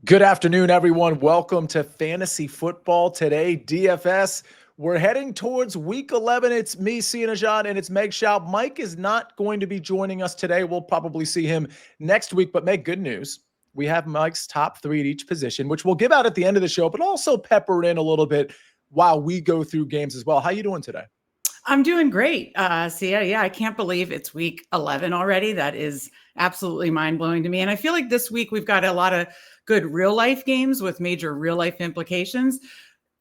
Good afternoon, everyone. Welcome to Fantasy Football Today, DFS. We're heading towards Week 11. It's me, Nejad, and it's Meg Shoup. Mike is not going to be joining us today. We'll probably see him next week, but Meg, good news. We have Mike's top three at each position, which we'll give out at the end of the show, but also pepper in a little bit while we go through games as well. How you doing today? I'm doing great. I can't believe it's week 11 already. That is absolutely mind-blowing to me. And I feel like this week we've got a lot of good real-life games with major real-life implications.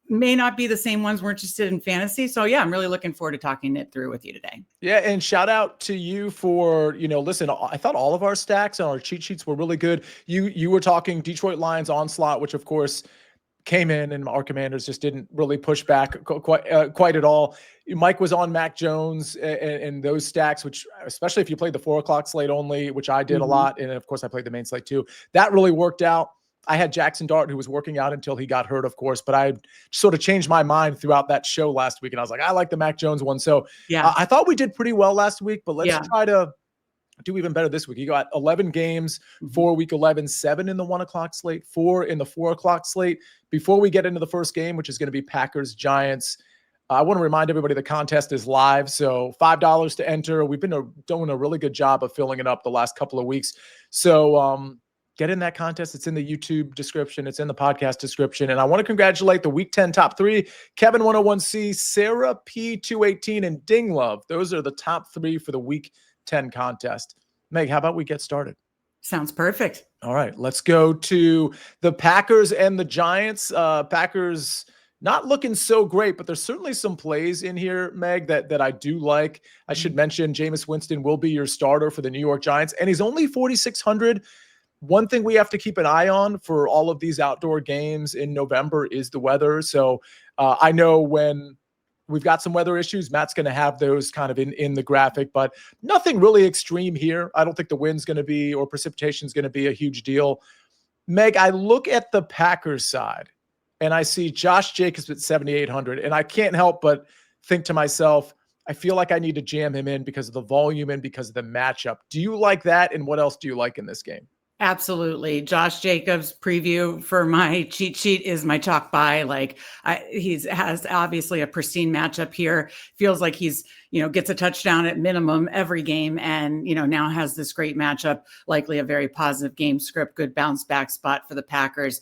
May not be the same ones we're interested in fantasy. So yeah, I'm really looking forward to talking it through with you today. Yeah, and shout out to you for, listen, I thought all of our stacks and our cheat sheets were really good. You were talking Detroit Lions onslaught, which of course came in, and our Commanders just didn't really push back quite at all. Mike was on Mac Jones and those stacks, which especially if you played the 4:00 slate only, which I did a lot. And of course I played the main slate too. That really worked out. I had Jackson Dart, who was working out until he got hurt, of course, but I sort of changed my mind throughout that show last week. And I was like, I like the Mac Jones one. So yeah, I thought we did pretty well last week, but let's try to do even better this week. You got 11 games for week 11, 7 in the 1:00 slate, 4 in the 4:00 slate. Before we get into the first game, which is going to be Packers Giants, I want to remind everybody the contest is live. So $5 to enter. We've been doing a really good job of filling it up the last couple of weeks. So get in that contest. It's in the YouTube description. It's in the podcast description. And I want to congratulate the week 10 top three, Kevin 101C, Sarah P218, and Ding Love. Those are the top three for the week 10 contest. Meg, how about we get started? Sounds perfect. All right, let's go to the Packers and the Giants. Packers not looking so great, but there's certainly some plays in here, Meg, that I do like. I should mention Jameis Winston will be your starter for the New York Giants, and he's only 4,600. One thing we have to keep an eye on for all of these outdoor games in November is the weather. So I know when we've got some weather issues, Matt's going to have those kind of in the graphic, but nothing really extreme here. I don't think the wind's going to be, or precipitation is going to be a huge deal. Meg, I look at the Packers side and I see Josh Jacobs at 7,800, and I can't help but think to myself, I feel like I need to jam him in because of the volume and because of the matchup. Do you like that? And what else do you like in this game? Absolutely. Josh Jacobs preview for my cheat sheet is my chalk buy. Like has obviously a pristine matchup here. Feels like he's, gets a touchdown at minimum every game. And, now has this great matchup, likely a very positive game script, good bounce back spot for the Packers.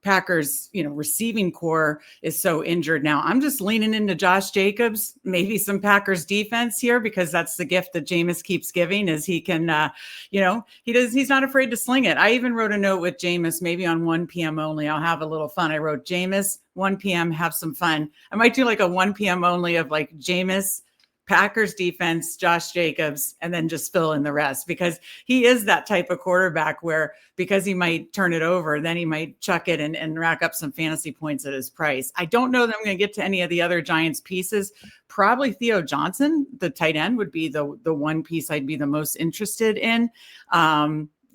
Packers, receiving core is so injured now. I'm just leaning into Josh Jacobs, maybe some Packers defense here, because that's the gift that Jameis keeps giving, is he can, he's not afraid to sling it. I even wrote a note with Jameis, maybe on 1 p.m. only. I'll have a little fun. I wrote Jameis 1 p.m. have some fun. I might do like a 1 p.m. only of like Jameis, Packers defense, Josh Jacobs, and then just fill in the rest, because he is that type of quarterback where, because he might turn it over, then he might chuck it and rack up some fantasy points at his price. I don't know that I'm going to get to any of the other Giants pieces. Probably Theo Johnson, the tight end, would be the one piece I'd be the most interested in.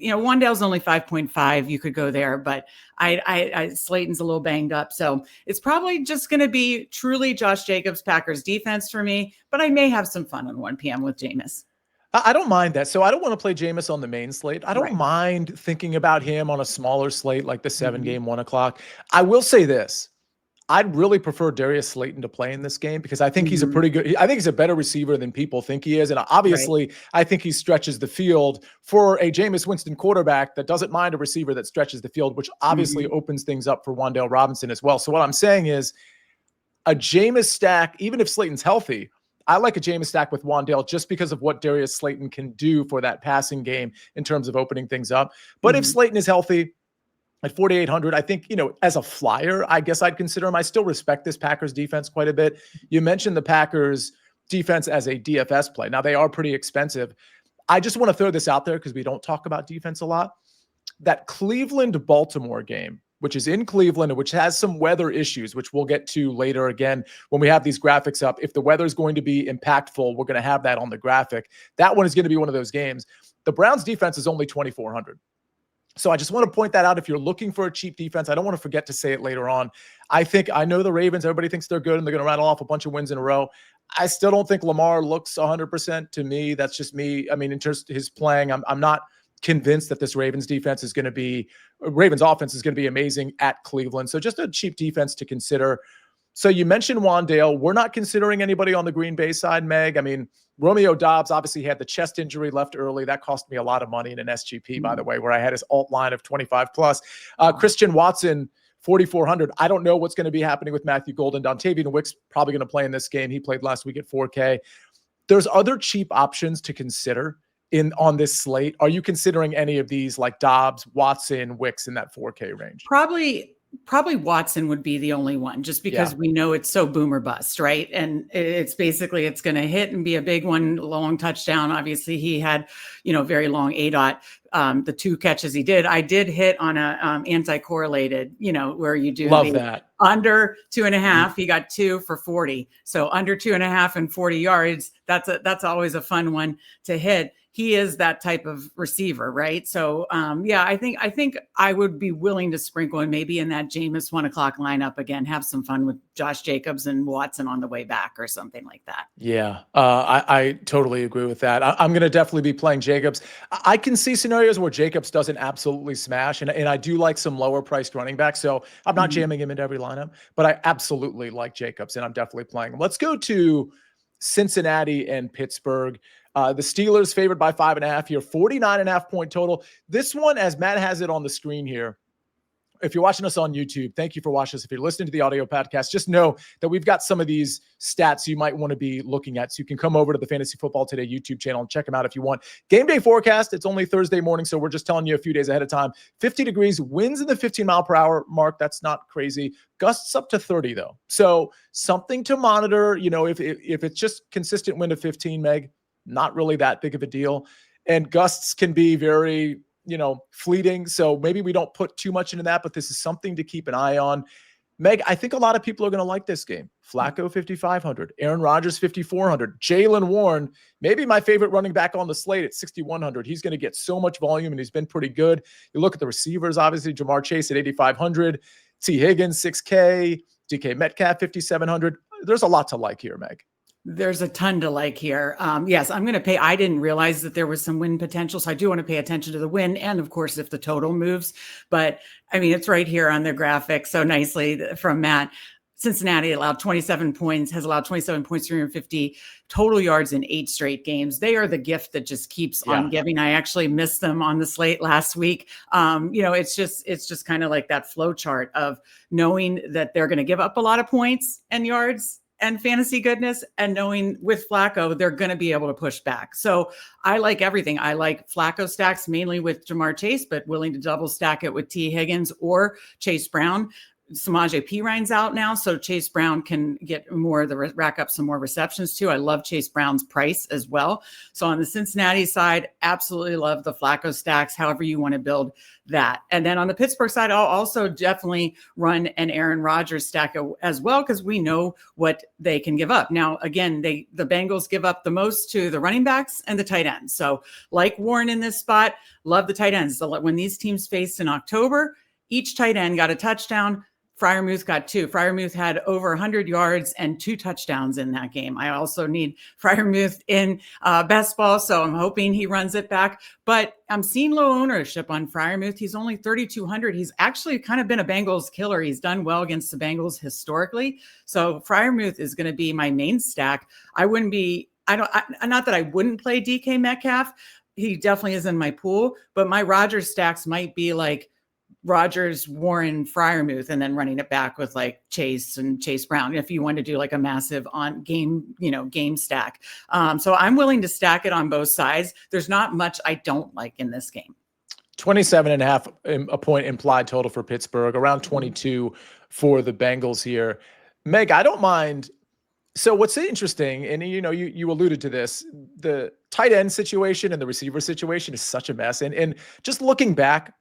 Wandale's only 5.5. You could go there, but I Slayton's a little banged up. So it's probably just going to be truly Josh Jacobs, Packers defense for me, but I may have some fun on 1 p.m. with Jameis. I don't mind that. So I don't want to play Jameis on the main slate. I don't mind thinking about him on a smaller slate, like the 7-game 1:00. I will say this. I'd really prefer Darius Slayton to play in this game, because I think he's a pretty good, I think he's a better receiver than people think he is. And obviously I think he stretches the field for a Jameis Winston quarterback that doesn't mind a receiver that stretches the field, which obviously opens things up for Wan'Dale Robinson as well. So what I'm saying is a Jameis stack, even if Slayton's healthy, I like a Jameis stack with Wan'Dale just because of what Darius Slayton can do for that passing game in terms of opening things up. But if Slayton is healthy, at 4,800, I think, as a flyer, I guess I'd consider him. I still respect this Packers defense quite a bit. You mentioned the Packers defense as a DFS play. Now, they are pretty expensive. I just want to throw this out there because we don't talk about defense a lot. That Cleveland-Baltimore game, which is in Cleveland and which has some weather issues, which we'll get to later again when we have these graphics up. If the weather is going to be impactful, we're going to have that on the graphic. That one is going to be one of those games. The Browns defense is only 2,400. So I just want to point that out. If you're looking for a cheap defense, I don't want to forget to say it later on. I know the Ravens, everybody thinks they're good and they're going to rattle off a bunch of wins in a row. I still don't think Lamar looks 100% to me. That's just me. I mean, in terms of his playing, I'm not convinced that this Ravens offense is going to be amazing at Cleveland. So just a cheap defense to consider. So you mentioned Wandale. We're not considering anybody on the Green Bay side, Meg. I mean, Romeo Doubs obviously had the chest injury, left early. That cost me a lot of money in an SGP, by the way, where I had his alt line of 25 plus. Christian Watson, 4,400. I don't know what's going to be happening with Matthew Golden. Dontavian Wick's probably going to play in this game. He played last week at 4K. There's other cheap options to consider on this slate. Are you considering any of these like Dobbs, Watson, Wicks in that 4K range? Probably Watson would be the only one, just because we know it's so boom or bust, right? And it's going to hit and be a big one, long touchdown. Obviously, he had, very long ADOT. The 2 catches he did, I did hit on a anti-correlated, where you do that under 2.5. He got 2 for 40. So under 2.5 and 40 yards. That's always a fun one to hit. He is that type of receiver, right? So, I think I would be willing to sprinkle in maybe in that Jameis 1 o'clock lineup again, have some fun with Josh Jacobs and Watson on the way back or something like that. Yeah, I totally agree with that. I'm going to definitely be playing Jacobs. I can see scenarios where Jacobs doesn't absolutely smash, and I do like some lower priced running backs, so I'm not jamming him into every lineup, but I absolutely like Jacobs, and I'm definitely playing him. Let's go to Cincinnati and Pittsburgh. The Steelers favored by 5.5 here, 49.5 point total. This one, as Matt has it on the screen here, if you're watching us on YouTube, thank you for watching us. If you're listening to the audio podcast, just know that we've got some of these stats you might want to be looking at. So you can come over to the Fantasy Football Today YouTube channel and check them out if you want. Game day forecast, it's only Thursday morning, so we're just telling you a few days ahead of time. 50 degrees, winds in the 15 mile per hour mark. That's not crazy. Gusts up to 30 though. So something to monitor, if it's just consistent wind of 15, Meg, not really that big of a deal. And gusts can be very, fleeting. So maybe we don't put too much into that, but this is something to keep an eye on. Meg, I think a lot of people are going to like this game. Flacco, 5,500. Aaron Rodgers, 5,400. Jaylen Warren, maybe my favorite running back on the slate at 6,100. He's going to get so much volume, and he's been pretty good. You look at the receivers, obviously, Jamar Chase at 8,500. T. Higgins, 6K. DK Metcalf, 5,700. There's a lot to like here, Meg. There's a ton to like here. Yes, I'm going to pay. I didn't realize that there was some win potential, so I do want to pay attention to the win and, of course, if the total moves. But, I mean, it's right here on the graphic so nicely from Matt. Cincinnati allowed 27 points, has allowed 27 points, 350 total yards in 8 straight games. They are the gift that just keeps on giving. I actually missed them on the slate last week. It's just kind of like that flow chart of knowing that they're going to give up a lot of points and yards and fantasy goodness, and knowing with Flacco, they're going to be able to push back. So I like everything. I like Flacco stacks mainly with Jamar Chase, but willing to double stack it with T. Higgins or Chase Brown. Samaje Perine's out now, so Chase Brown can get more of the rack up some more receptions too. I love Chase Brown's price as well. So on the Cincinnati side, absolutely love the Flacco stacks, however you want to build that. And then on the Pittsburgh side, I'll also definitely run an Aaron Rodgers stack as well, because we know what they can give up. Now, again, the Bengals give up the most to the running backs and the tight ends. So like Warren in this spot, love the tight ends. So when these teams faced in October, each tight end got a touchdown. Freiermuth got 2. Freiermuth had over 100 yards and 2 touchdowns in that game. I also need Freiermuth in best ball, so I'm hoping he runs it back. But I'm seeing low ownership on Freiermuth. He's only 3,200. He's actually kind of been a Bengals killer. He's done well against the Bengals historically. So Freiermuth is going to be my main stack. Not that I wouldn't play DK Metcalf. He definitely is in my pool, but my Rodgers stacks might be like Rodgers, Warren, Freiermuth, and then running it back with like Chase and Chase Brown if you want to do like a massive on game stack. So I'm willing to stack it on both sides. There's not much I don't like in this game. 27.5 a point implied total for Pittsburgh, around 22 for the Bengals here. Meg, I don't mind. So what's interesting, and you alluded to this, the tight end situation and the receiver situation is such a mess. And just looking back,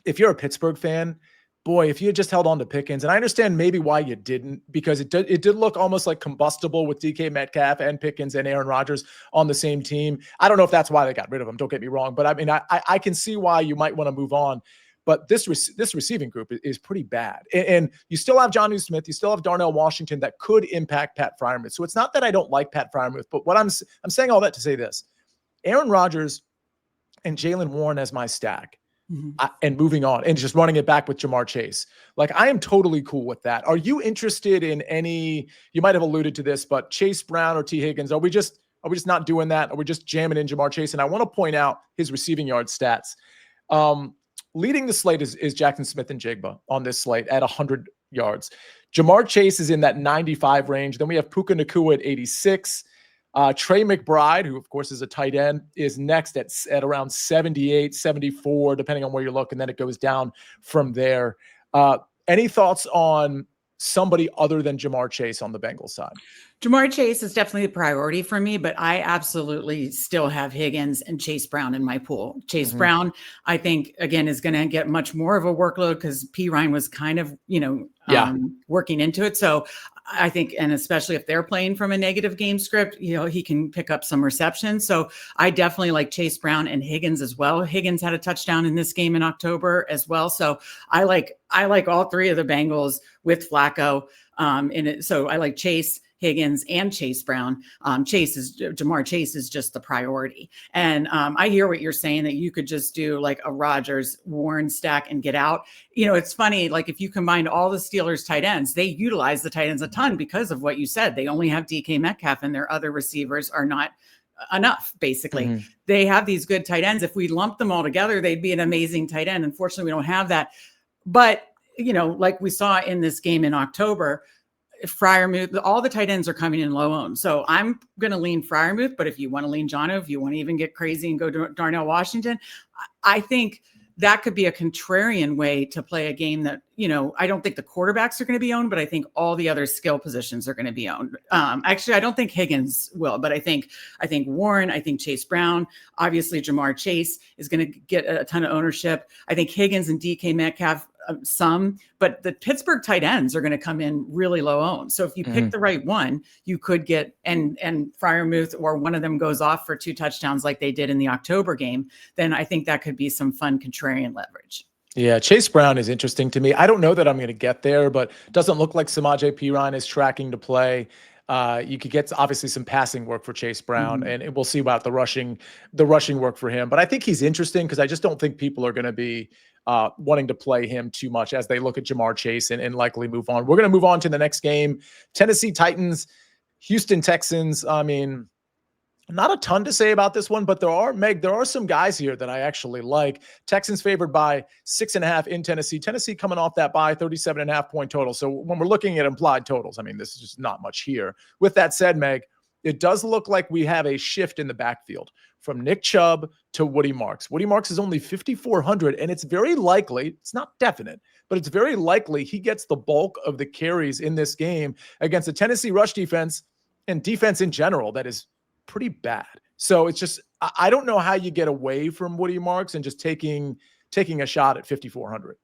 if you're a Pittsburgh fan, boy, if you had just held on to Pickens, and I understand maybe why you didn't, because it did look almost like combustible with DK Metcalf and Pickens and Aaron Rodgers on the same team. I don't know if that's why they got rid of him. Don't get me wrong, but I mean, I can see why you might want to move on. But this receiving group is pretty bad, and you still have Jonnu Smith, you still have Darnell Washington that could impact Pat Freiermuth. So it's not that I don't like Pat Freiermuth, but what I'm saying all that to say this: Aaron Rodgers and Jalen Warren as my stack. And moving on and just running it back with Jamar Chase. Like, I am totally cool with that. Are you interested in any, you might have alluded to this, but Chase Brown or T Higgins, are we just not doing that? Are we just jamming in Jamar Chase? And I want to point out his receiving yard stats. Leading the slate is Jackson Smith and Jigba on this slate at 100 yards. Jamar Chase is in that 95 range. Then we have Puka Nacua at 86. Trey McBride, who of course is a tight end, is next at around 78, 74, depending on where you look. And then it goes down from there. Any thoughts on somebody other than Jamar Chase on the Bengals side? Jamar Chase is definitely a priority for me, but I absolutely still have Higgins and Chase Brown in my pool. Chase Brown, I think, again, is going to get much more of a workload because P. Ryan was kind of, working into it. So I think, and especially if they're playing from a negative game script, he can pick up some receptions. So I definitely like Chase Brown and Higgins as well. Higgins had a touchdown in this game in October as well. So I like all three of the Bengals with Flacco in it. So I like Chase, Higgins, and Chase Brown. Jamar Chase is just the priority. And I hear what you're saying, that you could just do like a Rodgers Warren stack and get out. It's funny, like if you combine all the Steelers tight ends, they utilize the tight ends a ton because of what you said. They only have DK Metcalf and their other receivers are not enough, basically. They have these good tight ends. If we lump them all together, they'd be an amazing tight end. Unfortunately, we don't have that. But, like we saw in this game in October, Freiermuth, all the tight ends are coming in low owned. So I'm going to lean Freiermuth, but if you want to lean Jono, if you want to even get crazy and go to Darnell Washington, I think that could be a contrarian way to play a game that, I don't think the quarterbacks are going to be owned, but I think all the other skill positions are going to be owned. Actually, I don't think Higgins will, but I think Warren, I think Chase Brown, obviously Jamar Chase is going to get a ton of ownership. I think Higgins and DK Metcalf, some, but the Pittsburgh tight ends are going to come in really low owned. So if you pick the right one, you could get, and Freiermuth or one of them goes off for 2 touchdowns like they did in the October game, then I think that could be some fun contrarian leverage. Yeah, Chase Brown is interesting to me. I don't know that I'm going to get there, but doesn't look like Samaje Perine is tracking to play. You could get obviously some passing work for Chase Brown, and we'll see about the rushing work for him. But I think he's interesting because I just don't think people are going to be wanting to play him too much as they look at Jamar Chase and likely move on. We're going to move on to the next game. Tennessee Titans, Houston Texans. I mean, not a ton to say about this one, but there are some guys here that I actually like. Texans favored by 6.5 in Tennessee. Tennessee coming off that bye, 37.5 point total. So when we're looking at implied totals, I mean, this is just not much here. With that said, Meg, it does look like we have a shift in the backfield from Nick Chubb to Woody Marks. Woody Marks is only 5,400, and it's very likely, it's not definite, but it's very likely he gets the bulk of the carries in this game against a Tennessee rush defense and defense in general that is pretty bad. So it's just, I don't know how you get away from Woody Marks and just taking a shot at 5,400.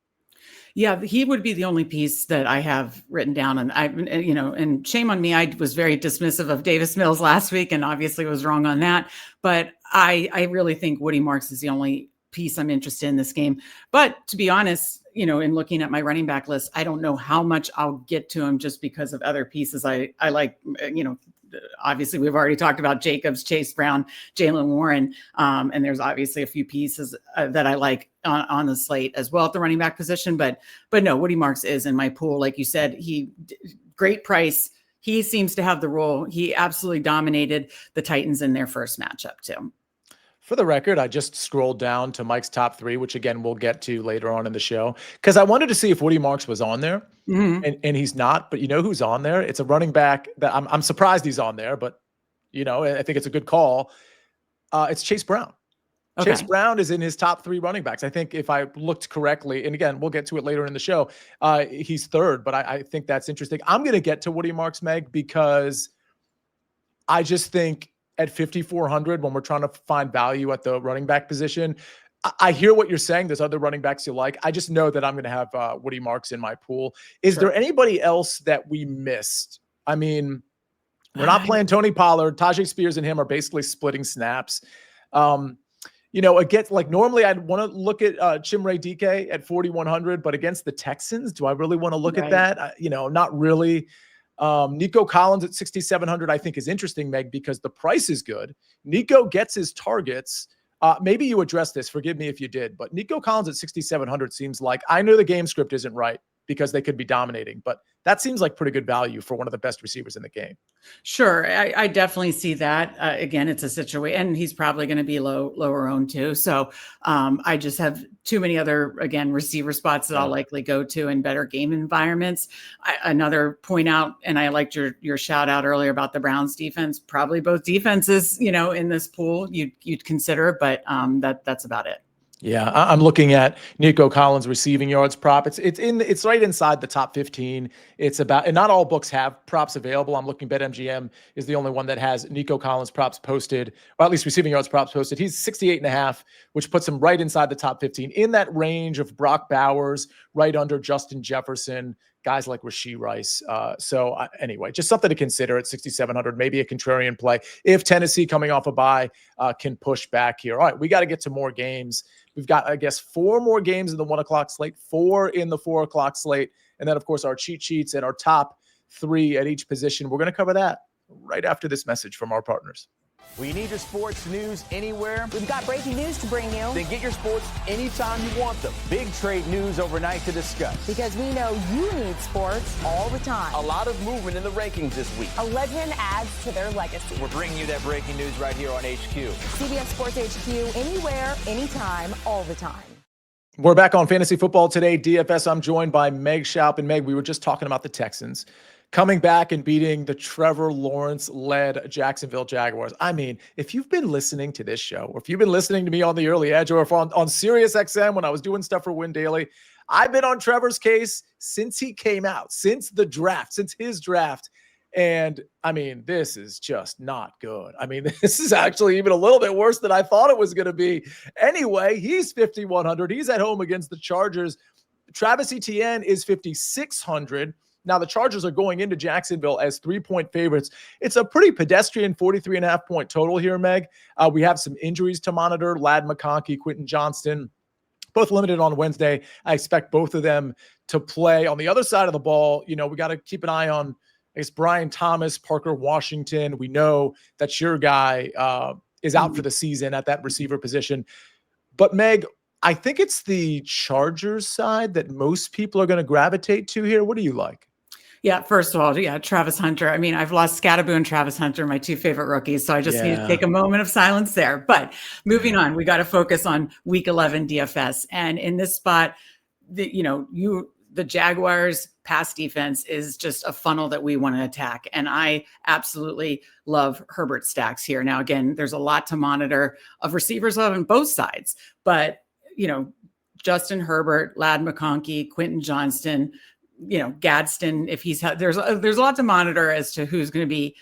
Yeah, he would be the only piece that I have written down. And and shame on me. I was very dismissive of Davis Mills last week and obviously was wrong on that. But I really think Woody Marks is the only piece I'm interested in this game. But to be honest, in looking at my running back list, I don't know how much I'll get to him just because of other pieces I like, obviously we've already talked about Jacobs, Chase Brown, Jalen Warren. And there's obviously a few pieces that I like on the slate as well at the running back position. But no, Woody Marks is in my pool. Like you said, great price. He seems to have the role. He absolutely dominated the Titans in their first matchup too. For the record, I just scrolled down to Mike's top 3, which again, we'll get to later on in the show, because I wanted to see if Woody Marks was on there, and he's not. But you know who's on there? It's a running back that I'm surprised he's on there, but I think it's a good call. It's Chase Brown. Okay. Chase Brown is in his top 3 running backs. I think if I looked correctly, and again, we'll get to it later in the show, he's 3rd, but I think that's interesting. I'm going to get to Woody Marks, Meg, because I just think at 5,400, when we're trying to find value at the running back position, I hear what you're saying. There's other running backs you like. I just know that I'm going to have Woody Marks in my pool. Is there anybody else that we missed? I mean, we're not playing Tony Pollard. Tajay Spears and him are basically splitting snaps. Again, like normally I'd want to look at Chimere Dike at 4,100, but against the Texans, do I really want to look at that? Not really. Nico Collins at 6,700, I think is interesting, Meg, because the price is good. Nico gets his targets. Maybe you addressed this. Forgive me if you did, but Nico Collins at 6,700 seems like, I know the game script isn't right because they could be dominating, but that seems like pretty good value for one of the best receivers in the game. Sure. I definitely see that. Again, it's a situation, and he's probably going to be lower owned too. So I just have too many other, again, receiver spots that I'll likely go to in better game environments. Another point out, and I liked your shout out earlier about the Browns defense, probably both defenses, in this pool you'd consider, but that's about it. Yeah, I'm looking at Nico Collins' receiving yards prop. It's right inside the top 15. It's about, and not all books have props available. I'm looking, BetMGM is the only one that has Nico Collins props posted, or at least receiving yards props posted. He's 68.5, which puts him right inside the top 15, in that range of Brock Bowers, right under Justin Jefferson, guys like Rashee Rice. Anyway, just something to consider at 6,700, maybe a contrarian play if Tennessee, coming off a bye, can push back here. All right, we got to get to more games. We've got, I guess, 4 more games in the 1 o'clock slate, 4 in the 4 o'clock slate, and then, of course, our cheat sheets and our top 3 at each position. We're going to cover that right after this message from our partners. We need your sports news anywhere. We've got breaking news to bring you. Then get your sports anytime you want them. Big trade news overnight to discuss. Because we know you need sports all the time. A lot of movement in the rankings this week. A legend adds to their legacy. We're bringing you that breaking news right here on HQ. CBS Sports HQ, anywhere, anytime, all the time. We're back on Fantasy Football Today, DFS. I'm joined by Meg Shoup. And Meg, we were just talking about the Texans coming back and beating the Trevor Lawrence-led Jacksonville Jaguars. I mean, if you've been listening to this show, or if you've been listening to me on the Early Edge, or if on Sirius XM when I was doing stuff for Win Daily, I've been on Trevor's case since he came out, since his draft. And I mean, this is just not good. I mean, this is actually even a little bit worse than I thought it was going to be. Anyway, he's 5,100. He's at home against the Chargers. Travis Etienne is 5,600. Now, the Chargers are going into Jacksonville as 3-point favorites. It's a pretty pedestrian 43.5 point total here, Meg. We have some injuries to monitor. Ladd McConkey, Quentin Johnston, both limited on Wednesday. I expect both of them to play. On the other side of the ball, we got to keep an eye on, I guess, Brian Thomas, Parker Washington. We know that your guy is out for the season at that receiver position. But, Meg, I think it's the Chargers side that most people are going to gravitate to here. What do you like? Yeah, first of all, Travis Hunter. I mean, I've lost Scatterboo and Travis Hunter, my 2 favorite rookies, so I just need to take a moment of silence there. But moving on, we got to focus on Week 11 DFS. And in this spot, the Jaguars' pass defense is just a funnel that we want to attack. And I absolutely love Herbert stacks here. Now, again, there's a lot to monitor of receivers on both sides, but Justin Herbert, Ladd McConkey, Quentin Johnston, Gadsden, if there's a lot to monitor as to who's going to be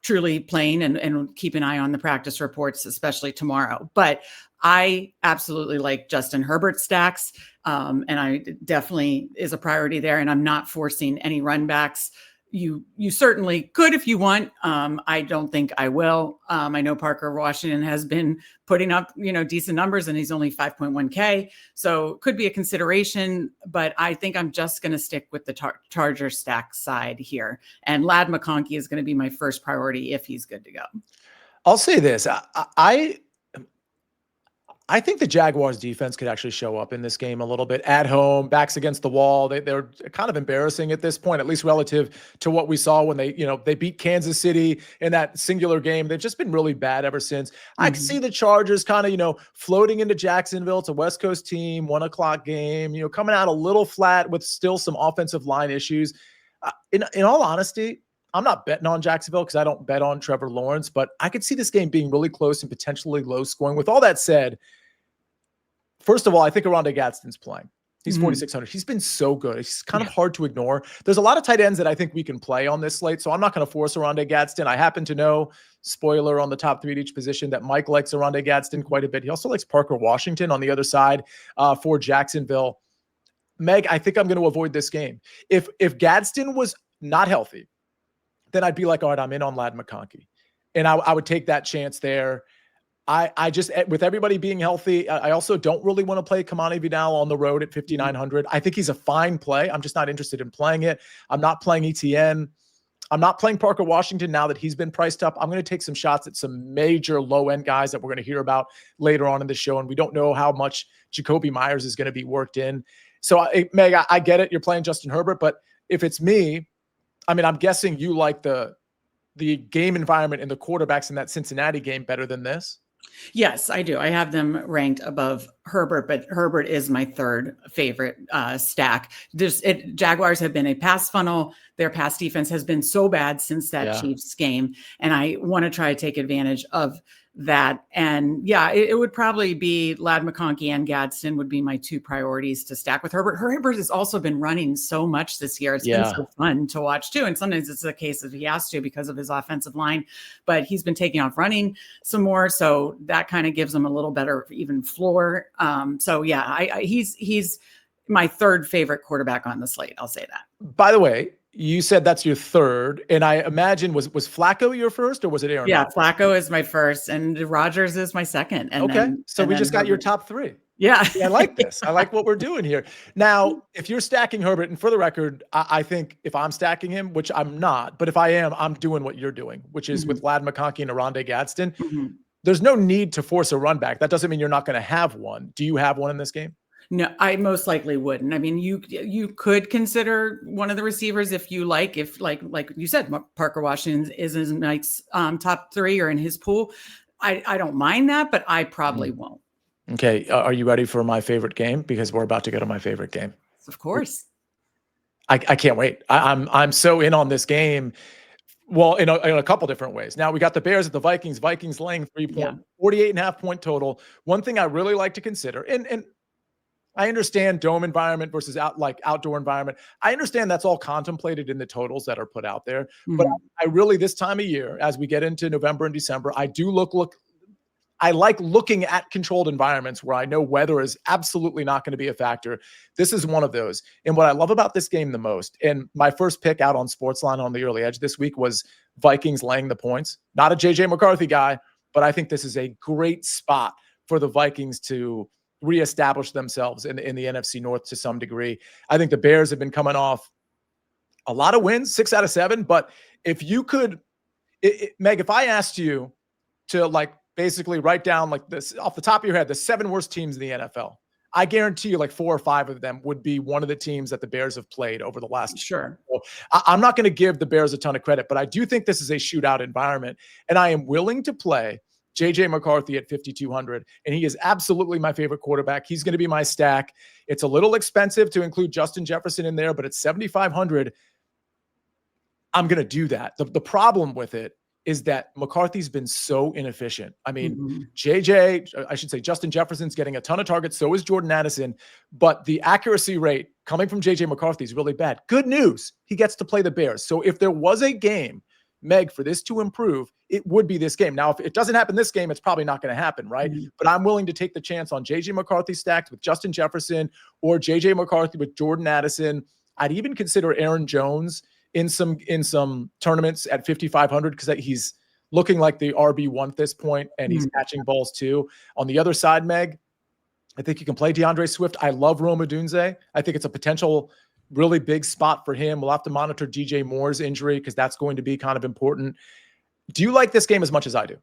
truly playing and keep an eye on the practice reports, especially tomorrow. But I absolutely like Justin Herbert stacks. And I definitely is a priority there. And I'm not forcing any run backs. You certainly could if you want. I don't think I will. I know Parker Washington has been putting up, decent numbers, and he's only 5.1K. So could be a consideration, but I think I'm just going to stick with the Charger stack side here. And Ladd McConkey is going to be my first priority if he's good to go. I'll say this. I think the Jaguars defense could actually show up in this game a little bit at home, backs against the wall. They're kind of embarrassing at this point, at least relative to what we saw when they beat Kansas City in that singular game. They've just been really bad ever since. Mm-hmm. I can see the Chargers kind of, floating into Jacksonville. It's a West Coast team, 1 o'clock game, coming out a little flat with still some offensive line issues. In all honesty, I'm not betting on Jacksonville because I don't bet on Trevor Lawrence, but I could see this game being really close and potentially low scoring. With all that said, first of all, I think Oronde Gadsden's playing. He's 4,600. He's been so good. He's kind of hard to ignore. There's a lot of tight ends that I think we can play on this slate, so I'm not going to force Oronde Gadsden. I happen to know, spoiler on the top 3 at each position, that Mike likes Oronde Gadsden quite a bit. He also likes Parker Washington on the other side for Jacksonville. Meg, I think I'm going to avoid this game. If Gadsden was not healthy, then I'd be like, all right, I'm in on Ladd McConkey. And I would take that chance there. I just, with everybody being healthy, I also don't really want to play Kamani Vidal on the road at 5,900. I think he's a fine play. I'm just not interested in playing it. I'm not playing ETN. I'm not playing Parker Washington now that he's been priced up. I'm going to take some shots at some major low-end guys that we're going to hear about later on in the show, and we don't know how much Jacoby Myers is going to be worked in. So, Meg, I get it. You're playing Justin Herbert, but if it's me, I mean, I'm guessing you like the game environment and the quarterbacks in that Cincinnati game better than this. Yes, I do. I have them ranked above Herbert, but Herbert is my third favorite stack. Jaguars have been a pass funnel. Their pass defense has been so bad since that Chiefs game, and I want to try to take advantage of that. And yeah, it would probably be Ladd McConkey and Gadsden would be my two priorities to stack with Herbert. Herbert has also been running so much this year. It's been so fun to watch too. And sometimes it's a case of he has to because of his offensive line, but he's been taking off running some more. So that kind of gives him a little better even floor. So yeah, he's my third favorite quarterback on the slate. I'll say that. By the way, you said that's your third, and I imagine was Flacco your first, or was it Aaron? Yeah, Flacco is my first, and Rodgers is my second. And okay, so we just got your top three. Yeah, I like this. I like what we're doing here. Now, if you're stacking Herbert, and for the record, I think if I'm stacking him, which I'm not, but if I am, I'm doing what you're doing, which is with Ladd McConkey and Oronde Gadsden. There's no need to force a run back. That doesn't mean you're not going to have one. Do you have one in this game? No, I most likely wouldn't. I mean, you could consider one of the receivers if you like. If like you said, Parker Washington is in Mike's top three or in his pool. I don't mind that, but I probably won't. Okay, are you ready for my favorite game? Because we're about to go to my favorite game. Of course. I can't wait. I'm so in on this game. Well, in a couple different ways. Now we got the Bears at the Vikings. Vikings laying 48.5 point total. One thing I really like to consider, and I understand dome environment versus outdoor environment. I understand that's all contemplated in the totals that are put out there. But I really, this time of year, as we get into November and December, I do I like looking at controlled environments where I know weather is absolutely not going to be a factor. This is one of those. And what I love about this game the most, and my first pick out on Sportsline on the early edge this week was Vikings laying the points. Not a JJ McCarthy guy, but I think this is a great spot for the Vikings to reestablish themselves in the NFC North to some degree. I think the Bears have been coming off a lot of wins, 6 out of 7. But if you could, Meg, if I asked you to basically write down this off the top of your head, the 7 worst teams in the NFL, I guarantee you 4 or 5 of them would be one of the teams that the Bears have played over the last. Sure. So I'm not going to give the Bears a ton of credit, but I do think this is a shootout environment, and I am willing to play JJ McCarthy at 5,200, and he is absolutely my favorite quarterback. He's going to be my stack. It's a little expensive to include Justin Jefferson in there, but at 7,500, I'm going to do that. The problem with it is that McCarthy's been so inefficient. I mean, Justin Jefferson's getting a ton of targets. So is Jordan Addison, but the accuracy rate coming from JJ McCarthy is really bad. Good news. He gets to play the Bears. So if there was a game, Meg, for this to improve, it would be this game. Now, if it doesn't happen this game, it's probably not going to happen, right? But I'm willing to take the chance on JJ McCarthy stacked with Justin Jefferson or JJ McCarthy with Jordan Addison. I'd even consider Aaron Jones in some tournaments at 5,500 because he's looking like the RB1 at this point, and he's catching balls too. On the other side, Meg, I think you can play DeAndre Swift. I love Rome Odunze. I think it's a potential really big spot for him. We'll have to monitor DJ Moore's injury because that's going to be kind of important. Do you like this game as much as I do?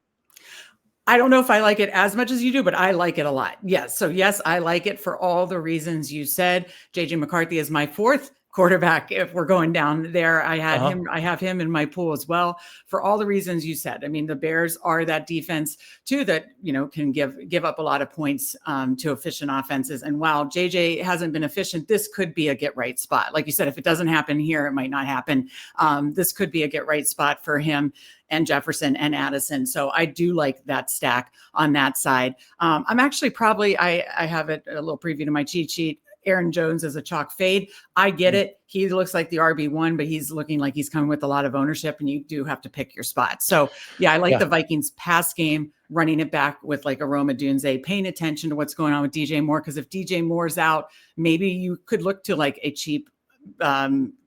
I don't know if I like it as much as you do, but I like it a lot. Yes. So yes, I like it for all the reasons you said. JJ McCarthy is my fourth quarterback. If we're going down there, I have him in my pool as well for all the reasons you said. I mean, the Bears are that defense too that, can give up a lot of points to efficient offenses. And while JJ hasn't been efficient, this could be a get right spot. Like you said, if it doesn't happen here, it might not happen. This could be a get right spot for him and Jefferson and Addison. So I do like that stack on that side. I'm actually I have it a little preview to my cheat sheet. Aaron Jones as a chalk fade. I get it. He looks like the RB1, but he's looking like he's coming with a lot of ownership, and you do have to pick your spot. So yeah, I like the Vikings pass game, running it back with a Rome Odunze, paying attention to what's going on with DJ Moore. Because if DJ Moore's out, maybe you could look to a cheap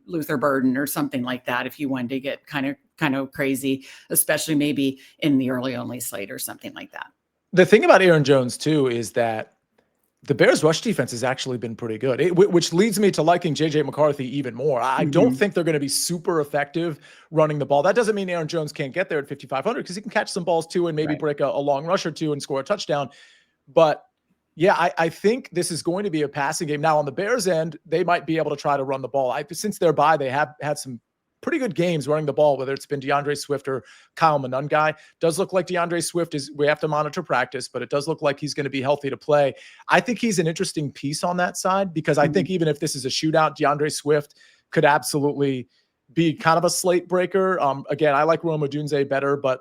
Luther Burden or something like that if you wanted to get kind of crazy, especially maybe in the early only slate or something like that. The thing about Aaron Jones too is that The Bears' rush defense has actually been pretty good, which leads me to liking J.J. McCarthy even more. I don't think they're going to be super effective running the ball. That doesn't mean Aaron Jones can't get there at 5,500 because he can catch some balls too and maybe break a long rush or two and score a touchdown. But yeah, I think this is going to be a passing game. Now, on the Bears' end, they might be able to try to run the ball. Since they're bye, they have had some pretty good games running the ball, whether it's been DeAndre Swift or Kyle Monungai. Does look like DeAndre Swift we have to monitor practice, but it does look like he's going to be healthy to play. I think he's an interesting piece on that side because I think even if this is a shootout, DeAndre Swift could absolutely be kind of a slate breaker. Again, I like Rome Odunze better, but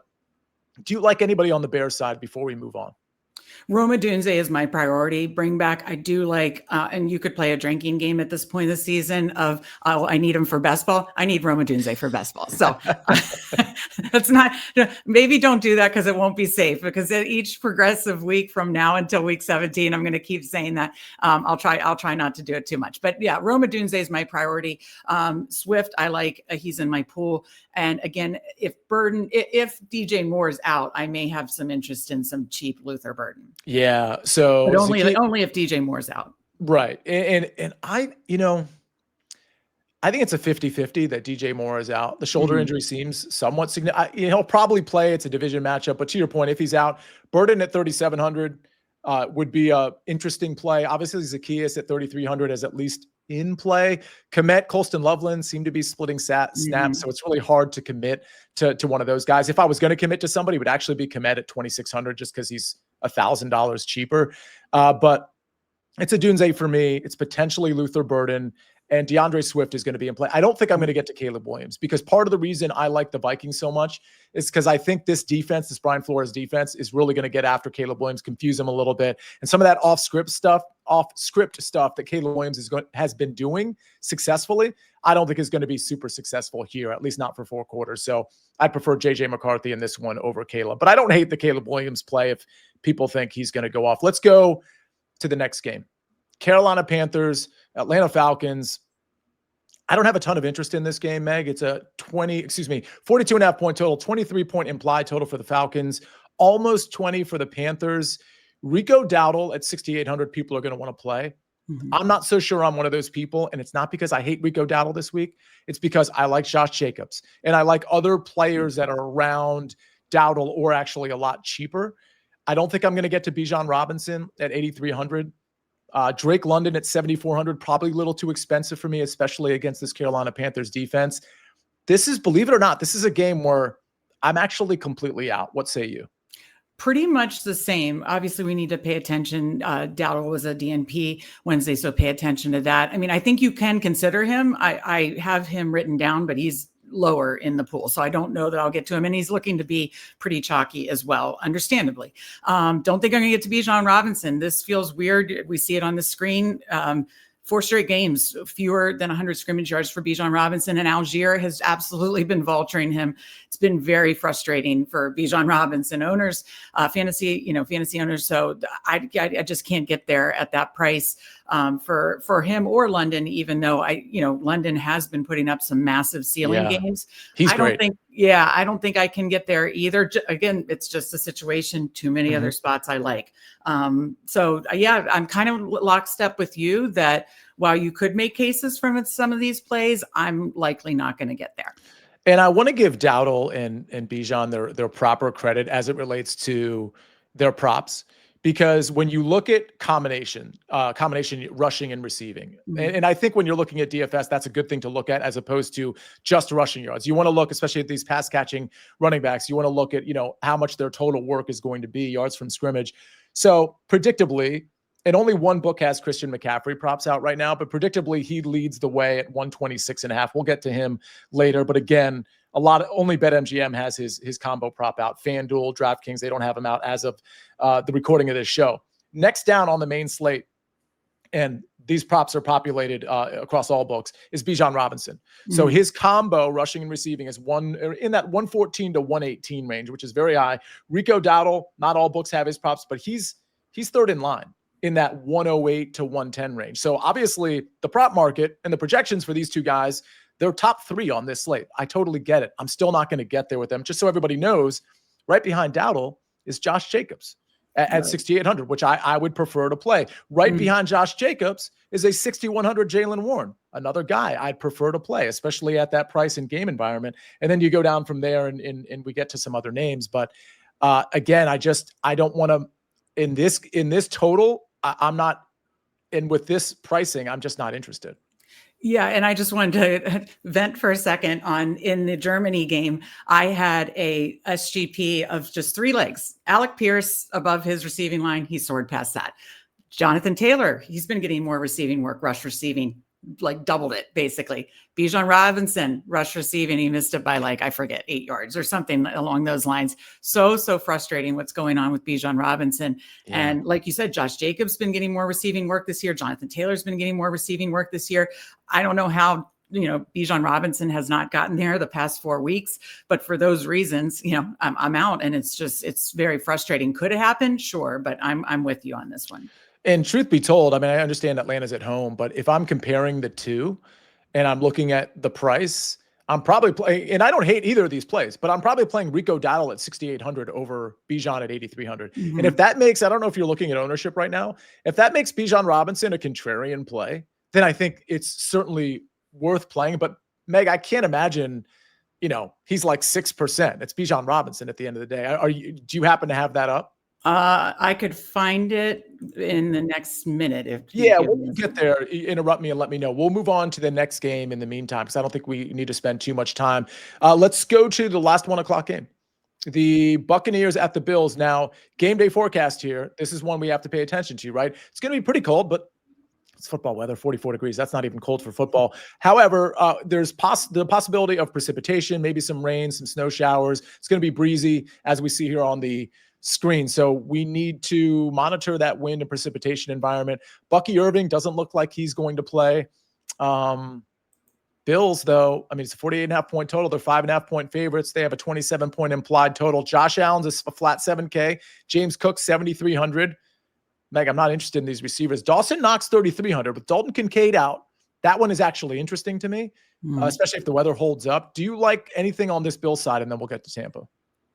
do you like anybody on the Bears side before we move on? Rome Odunze is my priority bring back. I do like, and you could play a drinking game at this point of the season of, I need him for best ball. I need Rome Odunze for best ball. So that's not, maybe don't do that because it won't be safe, because at each progressive week from now until week 17, I'm going to keep saying that. I'll try not to do it too much, but yeah, Rome Odunze is my priority. Swift, I like, he's in my pool. And again, if DJ Moore is out, I may have some interest in some cheap Luther Burden. Yeah. So but only if DJ Moore's out. Right. And I think it's a 50-50 that DJ Moore is out. The shoulder injury seems somewhat significant. He'll probably play. It's a division matchup. But to your point, if he's out, Burden at 3,700 would be a interesting play. Obviously, Zacchaeus at 3,300 is at least in play. Kmet, Colston Loveland seem to be splitting snaps, so it's really hard to commit to one of those guys. If I was going to commit to somebody, it would actually be Kmet at 2,600 just because he's $1,000 cheaper. But it's a Dunze for me. It's potentially Luther Burden, and DeAndre Swift is going to be in play. I don't think I'm going to get to Caleb Williams because part of the reason I like the Vikings so much is because I think this Brian Flores defense is really going to get after Caleb Williams, confuse him a little bit. And some of that off-script stuff that Caleb Williams has been doing successfully, I don't think is going to be super successful here, at least not for 4 quarters. So I prefer J.J. McCarthy in this one over Caleb. But I don't hate the Caleb Williams play if people think he's going to go off. Let's go to the next game. Carolina Panthers, Atlanta Falcons. I don't have a ton of interest in this game, Meg. It's a 42.5 point total, 23-point implied total for the Falcons, almost 20 for the Panthers. Rico Dowdle at 6,800 people are going to want to play. I'm not so sure I'm one of those people, and it's not because I hate Rico Dowdle this week. It's because I like Josh Jacobs, and I like other players that are around Dowdle or actually a lot cheaper. I don't think I'm going to get to Bijan Robinson at 8,300. Drake London at 7,400, probably a little too expensive for me, especially against this Carolina Panthers defense. This is, believe it or not, this is a game where I'm actually completely out. What say you? Pretty much the same. Obviously, we need to pay attention. Dowdle was a DNP Wednesday, so pay attention to that. I mean, I think you can consider him. I have him written down, but he's lower in the pool, so I don't know that I'll get to him. And he's looking to be pretty chalky as well, understandably. Don't think I'm going to get to Bijan Robinson. This feels weird. We see it on the screen. 4 straight games, fewer than 100 scrimmage yards for Bijan Robinson, and Algier has absolutely been vulturing him. It's been very frustrating for Bijan Robinson owners, fantasy owners. So I just can't get there at that price for him or London, even though London has been putting up some massive ceiling games. He's great. I don't think I can get there either. Again, it's just a situation. Too many other spots I like. So I'm kind of lockstep with you that while you could make cases from some of these plays, I'm likely not going to get there. And I want to give Dowdle and Bijan their proper credit as it relates to their props. Because when you look at combination rushing and receiving, and I think when you're looking at DFS, that's a good thing to look at as opposed to just rushing yards. You want to look, especially at these pass catching running backs, you want to look at, how much their total work is going to be, yards from scrimmage. So predictably, and only one book has Christian McCaffrey props out right now, but predictably he leads the way at 126.5. We'll get to him later. But again, only BetMGM has his combo prop out. FanDuel, DraftKings, they don't have him out as of the recording of this show. Next down on the main slate, and these props are populated across all books, is Bijan Robinson. So his combo rushing and receiving is in that 114 to 118 range, which is very high. Rico Dowdle, not all books have his props, but he's third in line in that 108 to 110 range. So obviously the prop market and the projections for these two guys, they're top 3 on this slate. I totally get it. I'm still not going to get there with them. Just so everybody knows, right behind Dowdle is Josh Jacobs at 6,800, which I would prefer to play. Right behind Josh Jacobs is a 6,100 Jalen Warren, another guy I'd prefer to play, especially at that price and game environment. And then you go down from there and we get to some other names. But again, I don't want to, in this total, I'm not, and with this pricing, I'm just not interested. Yeah, and I just wanted to vent for a second in the Germany game. I had a SGP of just 3 legs. Alec Pierce above his receiving line. He soared past that. Jonathan Taylor, he's been getting more receiving work, rush receiving, like doubled it basically. Bijan Robinson, rush receiving, he missed it by 8 yards or something along those lines. So frustrating what's going on with Bijan Robinson. Yeah. And like you said, Josh Jacobs been getting more receiving work this year. Jonathan Taylor's been getting more receiving work this year. I don't know how, Bijan Robinson has not gotten there the past 4 weeks, but for those reasons, I'm out, and it's very frustrating. Could it happen? Sure. But I'm with you on this one. And truth be told, I mean, I understand Atlanta's at home, but if I'm comparing the two and I'm looking at the price, I'm probably playing, and I don't hate either of these plays, but I'm probably playing Rico Dowdle at 6,800 over Bijan at 8,300. Mm-hmm. And if that makes, I don't know if you're looking at ownership right now, if that makes Bijan Robinson a contrarian play, then I think it's certainly worth playing. But Meg, I can't imagine, he's like 6%. It's Bijan Robinson at the end of the day. Do you happen to have that up? I could find it in the next minute. We'll get there. Interrupt me and let me know. We'll move on to the next game in the meantime, because I don't think we need to spend too much time. Let's go to the last 1 o'clock game. The Buccaneers at the Bills. Now, game day forecast here. This is one we have to pay attention to, right? It's going to be pretty cold, but it's football weather, 44 degrees. That's not even cold for football. However, there's the possibility of precipitation, maybe some rain, some snow showers. It's going to be breezy, as we see here on the screen. So we need to monitor that wind and precipitation environment. Bucky Irving doesn't look like he's going to play. Bills, though, I mean, it's a 48.5 point total. They're 5.5 point favorites. They have a 27 point implied total. Josh Allen's a flat 7K. James Cook, 7,300. Meg, I'm not interested in these receivers. Dawson Knox, 3,300. With Dalton Kincaid out, that one is actually interesting to me, especially if the weather holds up. Do you like anything on this Bills side? And then we'll get to Tampa.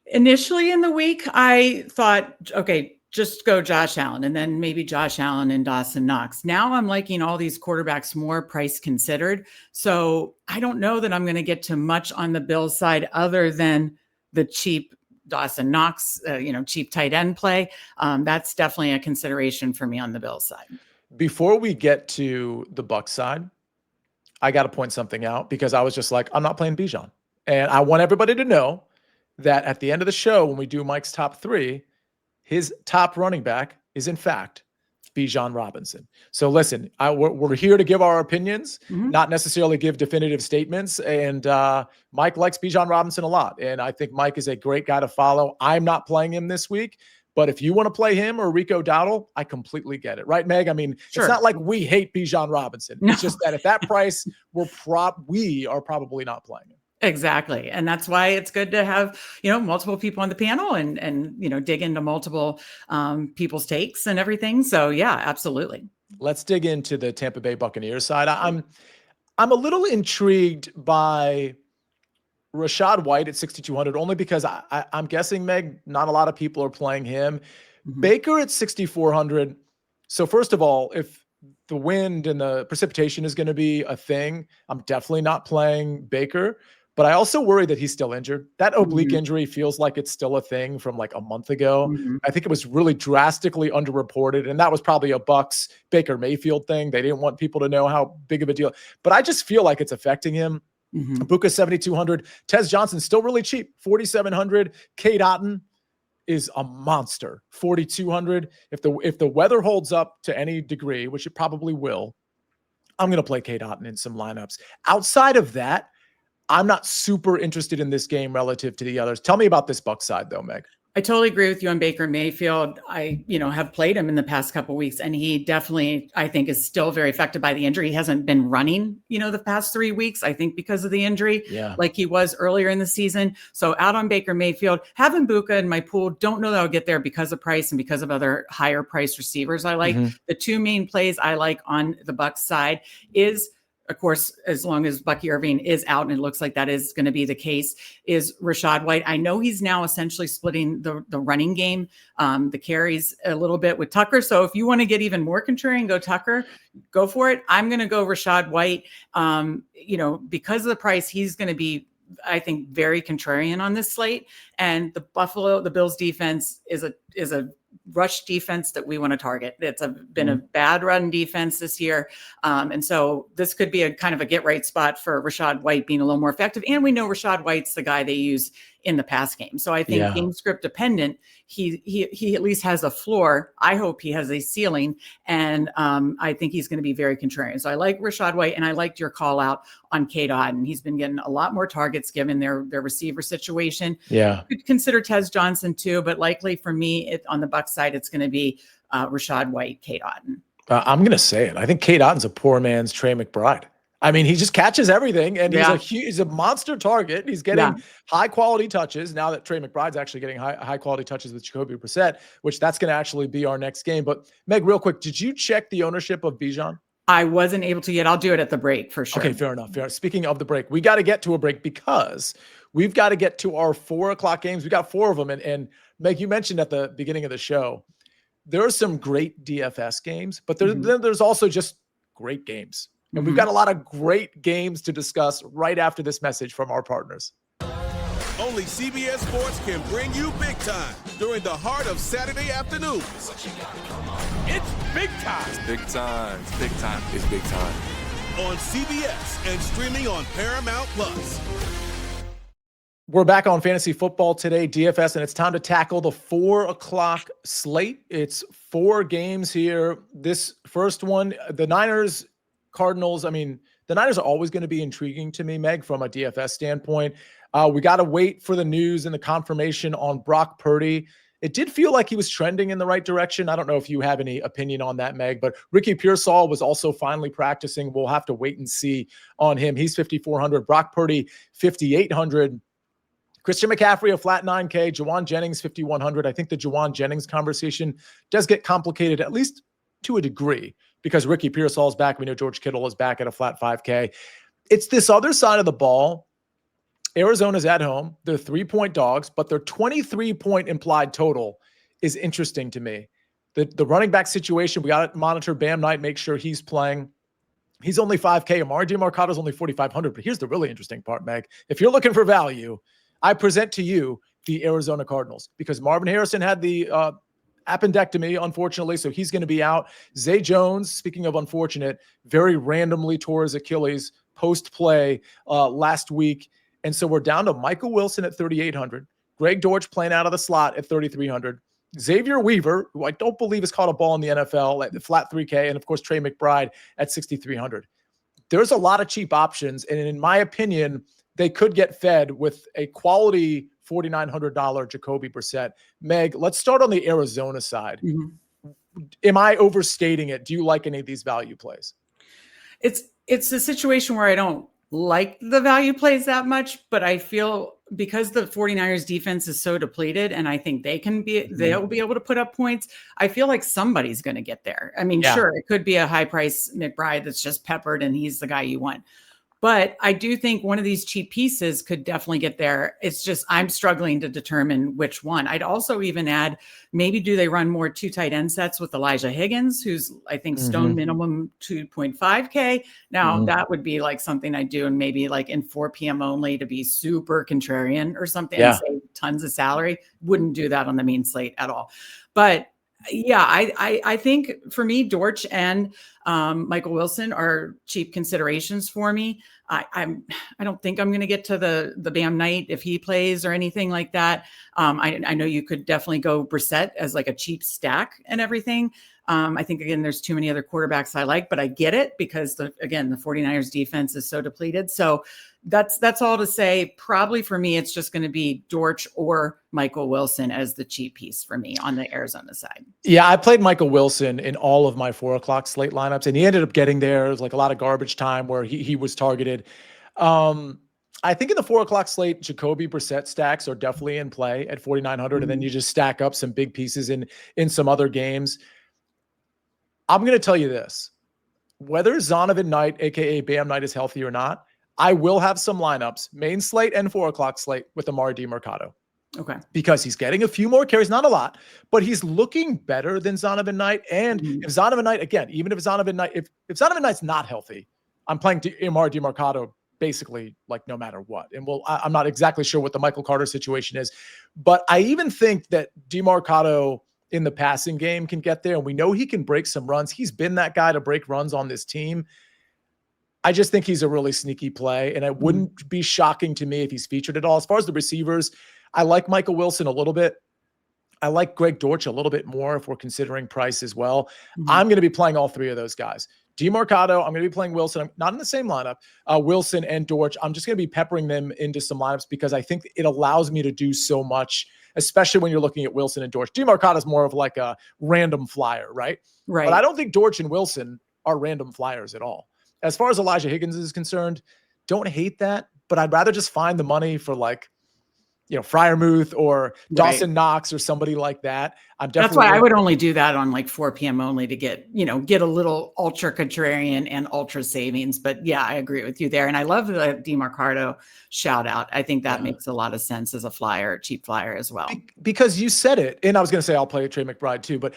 Initially in the week, I thought, okay, just go Josh Allen and then maybe Josh Allen and Dawson Knox. Now I'm liking all these quarterbacks more, price considered. So I don't know that I'm going to get to much on the Bills side other than the cheap Dawson Knox, cheap tight end play. That's definitely a consideration for me on the Bills side. Before we get to the Bucs side, I got to point something out, because I was just like, I'm not playing Bijan. And I want everybody to know that at the end of the show, when we do Mike's top 3, his top running back is, in fact, Bijan Robinson. So listen, we're here to give our opinions, not necessarily give definitive statements. And Mike likes Bijan Robinson a lot. And I think Mike is a great guy to follow. I'm not playing him this week, but if you want to play him or Rico Dowdle, I completely get it. Right, Meg? I mean, Sure. It's not like we hate Bijan Robinson. No. It's just that at that price, we are probably not playing him. Exactly. And that's why it's good to have, multiple people on the panel and dig into multiple people's takes and everything. So yeah, absolutely. Let's dig into the Tampa Bay Buccaneers side. I'm a little intrigued by Rachaad White at 6,200, only because I'm guessing, Meg, not a lot of people are playing him. Baker at 6,400. So first of all, if the wind and the precipitation is going to be a thing, I'm definitely not playing Baker. But I also worry that he's still injured. That oblique injury feels like it's still a thing from like a month ago. I think it was really drastically underreported, and that was probably a Bucs Baker Mayfield thing. They didn't want people to know how big of a deal. But I just feel like it's affecting him. Buka 7,200. Tez Johnson still really cheap, 4,700. Cade Otton is a monster, 4,200. If the weather holds up to any degree, which it probably will, I'm going to play Cade Otton in some lineups. Outside of that, I'm not super interested in this game relative to the others. Tell me about this Bucs side, though, Meg. I totally agree with you on Baker Mayfield. I, have played him in the past couple of weeks, and he definitely, I think, is still very affected by the injury. He hasn't been running, the past 3 weeks, I think, because of the injury, like he was earlier in the season. So out on Baker Mayfield, having Buka in my pool, don't know that I'll get there because of price and because of other higher price receivers I like. The two main plays I like on the Bucs side is of course, as long as Bucky Irving is out, and it looks like that is going to be the case, is Rachaad White. I know he's now essentially splitting the running game, the carries a little bit with Tucker. So if you want to get even more contrarian, go Tucker, go for it. I'm going to go Rachaad White. Because of the price, he's going to be, I think, very contrarian on this slate. And the Bills defense is a rush defense that we want to target. It's been a bad run defense this year. And so this could be a kind of a get right spot for Rachaad White being a little more effective. And we know Rachaad White's the guy they use in the pass game. So I think game script dependent, he at least has a floor. I hope he has a ceiling. And I think he's going to be very contrarian. So I like Rachaad White, and I liked your call out on Cade Otton. He's been getting a lot more targets given their receiver situation. Yeah. You could consider Tez Johnson too, but likely for me on the Bucs side, it's going to be Rachaad White, Cade Otton. I'm going to say it. I think Cade Otton's a poor man's Trey McBride. I mean, he just catches everything, and he's a monster target. He's getting high quality touches now that Trey McBride's actually getting high quality touches with Jacoby Brissett, which that's going to actually be our next game. But Meg, real quick, did you check the ownership of Bijan? I wasn't able to yet. I'll do it at the break for sure. Okay, fair enough. Speaking of the break, we got to get to a break because we've got to get to our 4:00 games. We got 4 of them. And Meg, you mentioned at the beginning of the show, there are some great DFS games, but there's also just great games. And we've got a lot of great games to discuss right after this message from our partners. Only CBS Sports can bring you big time during the heart of Saturday afternoons. It's big time. It's big time. It's big time. It's big time. On CBS and streaming on Paramount Plus. We're back on fantasy football today, DFS, and it's time to tackle the 4:00 slate. It's 4 games here. This first one, the Niners, Cardinals. I mean, the Niners are always going to be intriguing to me, Meg, from a DFS standpoint. We got to wait for the news and the confirmation on Brock Purdy. It did feel like he was trending in the right direction. I don't know if you have any opinion on that, Meg, but Ricky Pearsall was also finally practicing. We'll have to wait and see on him. He's 5,400. Brock Purdy, 5,800. Christian McCaffrey, a flat 9K. Juwan Jennings, 5,100. I think the Juwan Jennings conversation does get complicated, at least to a degree, because Ricky Pearsall is back. We know George Kittle is back at a flat 5K. It's this other side of the ball. Arizona's at home. They're 3-point dogs, but their 23-point implied total is interesting to me. The running back situation, we got to monitor Bam Knight, make sure he's playing. He's only 5K. Amari DeMarcoto's only 4,500. But here's the really interesting part, Meg. If you're looking for value, I present to you the Arizona Cardinals because Marvin Harrison had the appendectomy, unfortunately, so he's going to be out. Zay Jones, speaking of unfortunate, very randomly tore his Achilles post-play last week. And so we're down to Michael Wilson at 3,800, Greg Dortch playing out of the slot at 3,300, Xavier Weaver, who I don't believe has caught a ball in the NFL at the flat 3K, and of course Trey McBride at 6,300. There's a lot of cheap options, and in my opinion, they could get fed with a quality $4,900 Jacoby Brissett. Meg, let's start on the Arizona side. Am I overstating it? Do you like any of these value plays? It's a situation where I don't like the value plays that much, but I feel because the 49ers defense is so depleted and I think they'll be able to put up points. I feel like somebody's going to get there. I mean, sure, it could be a high price McBride that's just peppered and he's the guy you want. But I do think one of these cheap pieces could definitely get there. It's just I'm struggling to determine which one. I'd also even add, maybe do they run more 2 tight end sets with Elijah Higgins, who's I think stone minimum 2.5K. Now that would be like something I do, and maybe like in 4 p.m. only to be super contrarian or something and save tons of salary. Wouldn't do that on the main slate at all. But yeah, I think for me, Dortch and Michael Wilson are cheap considerations for me. I don't think I'm going to get to the Bam Knight if he plays or anything like that. I know you could definitely go Brissett as like a cheap stack and everything. I think, again, there's too many other quarterbacks I like, but I get it because the 49ers defense is so depleted. So that's all to say. Probably for me, it's just going to be Dortch or Michael Wilson as the cheap piece for me on the Arizona side. Yeah, I played Michael Wilson in all of my 4 o'clock slate lineups, and he ended up getting there. It was like a lot of garbage time where he was targeted. I think in the 4 o'clock slate, Jacoby Brissett stacks are definitely in play at 4,900, and then you just stack up some big pieces in some other games. I'm going to tell you this. whether Zonovan Knight, aka Bam Knight, is healthy or not, I will have some lineups, main slate and 4:00 slate, with Amari DiMercato. Okay. Because he's getting a few more carries, not a lot, but he's looking better than Zonovan Knight. And if Zonovan Knight, again, even if Zonovan Knight, if Zonovan Knight's not healthy, I'm playing Amari DiMercato basically like no matter what. And I'm not exactly sure what the Michael Carter situation is, but I even think that DiMercato in the passing game can get there. And we know he can break some runs. He's been that guy to break runs on this team. I just think he's a really sneaky play, and it wouldn't be shocking to me if he's featured at all. As far as the receivers, I like Michael Wilson a little bit. I like Greg Dortch a little bit more if we're considering price as well. I'm going to be playing all three of those guys. DiMercato, I'm going to be playing Wilson. I'm not in the same lineup. Wilson and Dortch, I'm just going to be peppering them into some lineups because I think it allows me to do so much, especially when you're looking at Wilson and Dortch. DiMercato is more of like a random flyer, right? Right. But I don't think Dortch and Wilson are random flyers at all. As far as Elijah Higgins is concerned, don't hate that, but I'd rather just find the money for like, Freiermuth or Dawson Knox or somebody like that. That's why I would only do that on like 4 p.m. only to get a little ultra contrarian and ultra savings. But yeah, I agree with you there. And I love the DiMercato shout out. I think that makes a lot of sense as a flyer, cheap flyer as well. Because you said it, and I was going to say I'll play Trey McBride too, but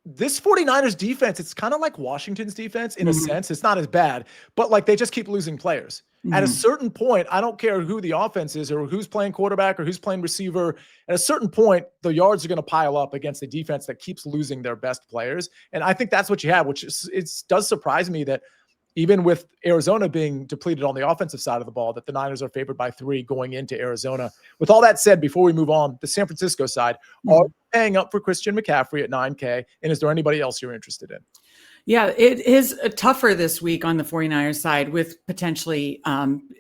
this 49ers defense, it's kind of like Washington's defense in a sense. It's not as bad, but like they just keep losing players. At a certain point, I don't care who the offense is or who's playing quarterback or who's playing receiver. At a certain point, the yards are going to pile up against a defense that keeps losing their best players. And I think that's what you have, which does surprise me that even with Arizona being depleted on the offensive side of the ball, that the Niners are favored by 3 going into Arizona. With all that said, before we move on, the San Francisco side, are you paying up for Christian McCaffrey at $9K? And is there anybody else you're interested in? Yeah, it is tougher this week on the 49ers side with potentially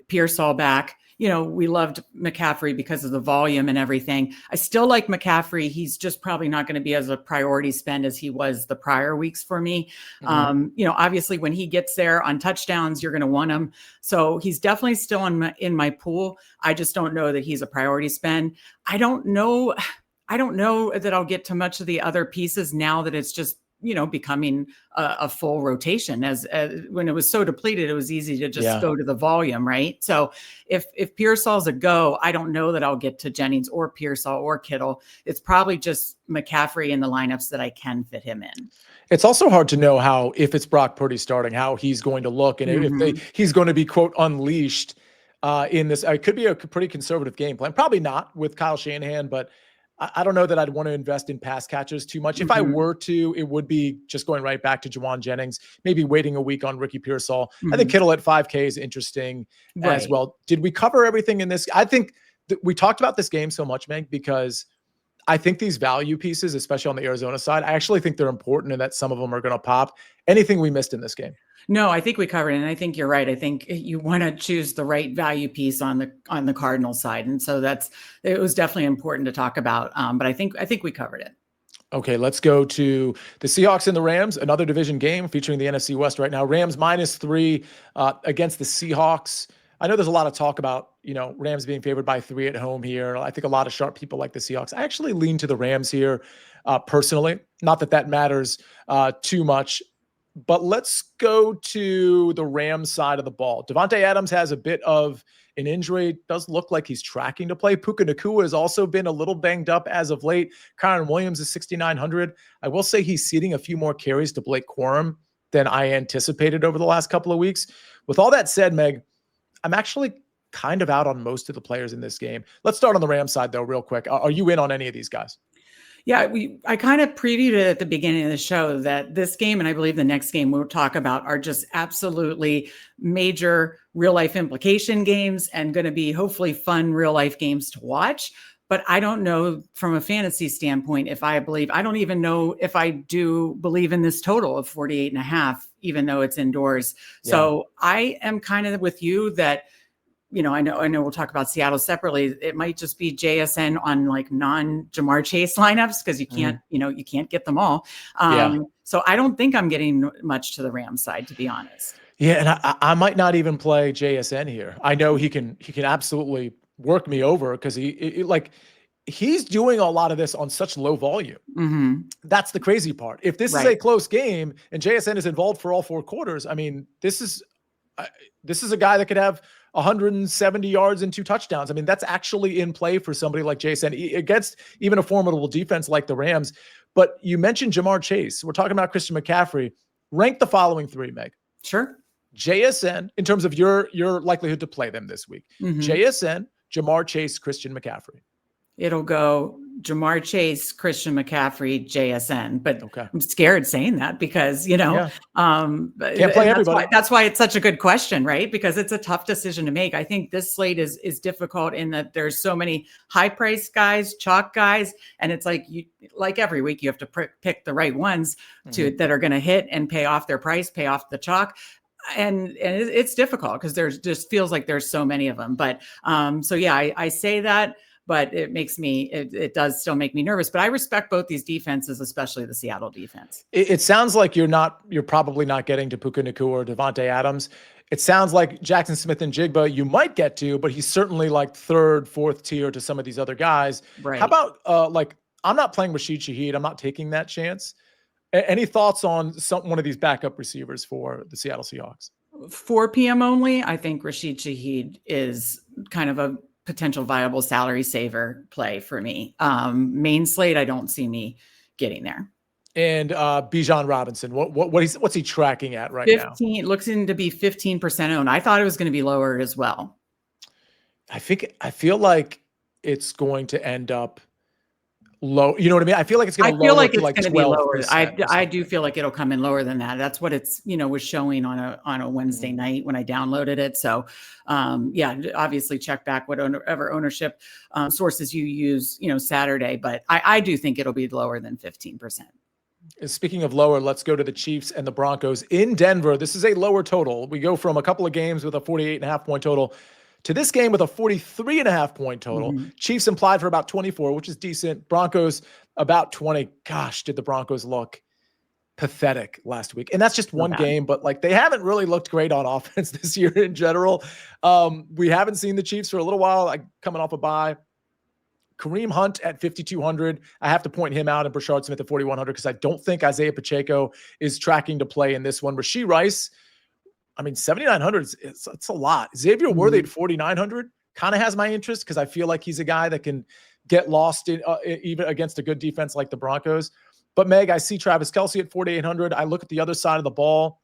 Pearsall back. We loved McCaffrey because of the volume and everything. I still like McCaffrey. He's just probably not going to be as a priority spend as he was the prior weeks for me. Obviously when he gets there on touchdowns, you're going to want him. So he's definitely still in my pool. I just don't know that he's a priority spend. I don't know that I'll get to much of the other pieces now that it's just becoming a full rotation. As when it was so depleted, it was easy to just go to the volume, right? So if Pearsall's a go, I don't know that I'll get to Jennings or Pearsall or Kittle. It's probably just McCaffrey in the lineups that I can fit him in. It's also hard to know if it's Brock Purdy starting, how he's going to look, and if he's going to be, quote, unleashed in this. It could be a pretty conservative game plan. Probably not with Kyle Shanahan, but I don't know that I'd want to invest in pass catchers too much. If I were to, it would be just going right back to Juwan Jennings, maybe waiting a week on Ricky Pearsall. I think Kittle at 5K is interesting as well. Did we cover everything in this? I think we talked about this game so much, Meg, because I think these value pieces, especially on the Arizona side, I actually think they're important and that some of them are going to pop. Anything we missed in this game? No, I think we covered it. And I think you're right. I think you want to choose the right value piece on the Cardinals side. And so it was definitely important to talk about. But I think we covered it. Okay, let's go to the Seahawks and the Rams, another division game featuring the NFC West right now. Rams -3 against the Seahawks. I know there's a lot of talk about, Rams being favored by 3 at home here. I think a lot of sharp people like the Seahawks. I actually lean to the Rams here personally. Not that matters too much. But let's go to the Rams side of the ball. Devontae Adams has a bit of an injury. It does look like he's tracking to play. Puka Nacua has also been a little banged up as of late. Kyron Williams is 6,900. I will say he's ceding a few more carries to Blake Corum than I anticipated over the last couple of weeks. With all that said, Meg, I'm actually kind of out on most of the players in this game. Let's start on the Rams side, though, real quick. Are you in on any of these guys? Yeah, I kind of previewed it at the beginning of the show that this game, and I believe the next game we'll talk about, are just absolutely major real life implication games and going to be hopefully fun real life games to watch. But I don't know from a fantasy standpoint I don't even know if I do believe in this total of 48.5, even though it's indoors. Yeah. So I am kind of with you that, I know we'll talk about Seattle separately. It might just be JSN on like non-Jamar Chase lineups because you can't, you can't get them all. So I don't think I'm getting much to the Rams side, to be honest. Yeah, and I might not even play JSN here. I know he can absolutely work me over because he's doing a lot of this on such low volume. Mm-hmm. That's the crazy part. If this is a close game and JSN is involved for all 4 quarters, I mean, this is a guy that could have 170 yards and 2 touchdowns. I mean, that's actually in play for somebody like JSN against even a formidable defense like the Rams. But you mentioned Jamar Chase. We're talking about Christian McCaffrey. Rank the following 3, Meg. Sure. JSN, in terms of your likelihood to play them this week. Mm-hmm. JSN, Jamar Chase, Christian McCaffrey. It'll go Jamar Chase, Christian McCaffrey, JSN. But okay. I'm scared saying that because, can't play everybody. That's why it's such a good question, right? Because it's a tough decision to make. I think this slate is difficult in that there's so many high-priced guys, chalk guys, and it's like every week you have to pick the right ones that are going to hit and pay off their price, pay off the chalk. And it's difficult because there's just feels like there's so many of them. But I say that. But it does still make me nervous. But I respect both these defenses, especially the Seattle defense. It sounds like you're probably not getting to Puka Nacua or Devontae Adams. It sounds like Jackson Smith and Jigba you might get to, but he's certainly like 3rd, 4th tier to some of these other guys. Right. How about I'm not playing Rashid Shaheed. I'm not taking that chance. Any thoughts on one of these backup receivers for the Seattle Seahawks? 4 p.m. only. I think Rashid Shaheed is kind of a potential viable salary saver play for me. Main slate, I don't see me getting there. And Bijan Robinson, what's he tracking at right 15, now? Looks to be 15% owned. I thought it was going to be lower as well. I feel like it's going to end up low. You know what I mean? I feel like it's going to be lower. I do feel like it'll come in lower than that. That's what it's, was showing on a Wednesday night when I downloaded it. So obviously check back whatever ownership sources you use, Saturday, but I do think it'll be lower than 15%. Speaking of lower, let's go to the Chiefs and the Broncos in Denver. This is a lower total. We go from a couple of games with a 48.5 point total to this game with a 43.5 point total. Mm-hmm. Chiefs implied for about 24, which is decent. Broncos about 20. Gosh, did the Broncos look pathetic last week? And that's just one game, but they haven't really looked great on offense this year in general. We haven't seen the Chiefs for a little while, coming off a bye. Kareem Hunt at 5,200. I have to point him out, and Brashard Smith at 4,100 because I don't think Isaiah Pacheco is tracking to play in this one. Rashee Rice, 7,900, it's a lot. Xavier Worthy at 4,900 kind of has my interest because I feel like he's a guy that can get lost in even against a good defense like the Broncos. But Meg, I see Travis Kelce at 4,800. I look at the other side of the ball.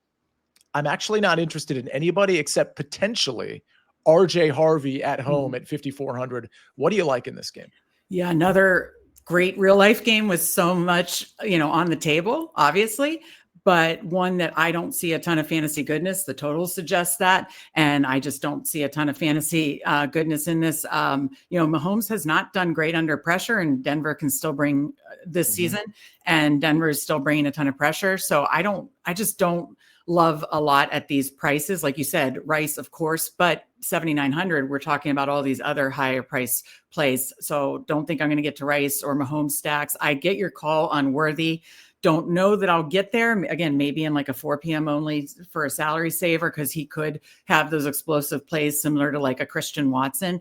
I'm actually not interested in anybody except potentially RJ Harvey at home at 5,400. What do you like in this game? Yeah, another great real life game with so much, on the table, obviously, but one that I don't see a ton of fantasy goodness. The total suggests that, and I just don't see a ton of fantasy goodness in this. Mahomes has not done great under pressure, and Denver can still bring this season, and Denver is still bringing a ton of pressure. So I just don't love a lot at these prices. Like you said, Rice, of course, but 7,900, we're talking about all these other higher price plays. So don't think I'm going to get to Rice or Mahomes stacks. I get your call on Worthy. Don't know that I'll get there. Again, maybe in a 4 p.m. only for a salary saver, because he could have those explosive plays similar to a Christian Watson.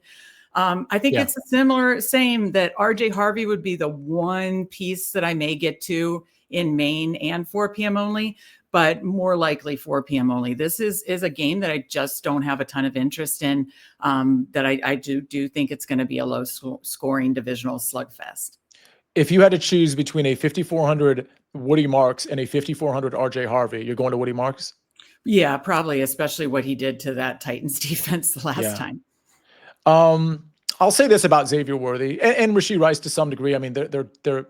I think it's a same that RJ Harvey would be the one piece that I may get to in Maine and 4 p.m. only, but more likely 4 p.m. only. This is a game that I just don't have a ton of interest in, that I do think it's going to be a low scoring divisional slugfest. If you had to choose between a 5,400 Woody Marks and a 5,400 RJ Harvey, you're going to Woody Marks? Yeah, probably, especially what he did to that Titans defense the last time. I'll say this about Xavier Worthy and Rashee Rice to some degree. They're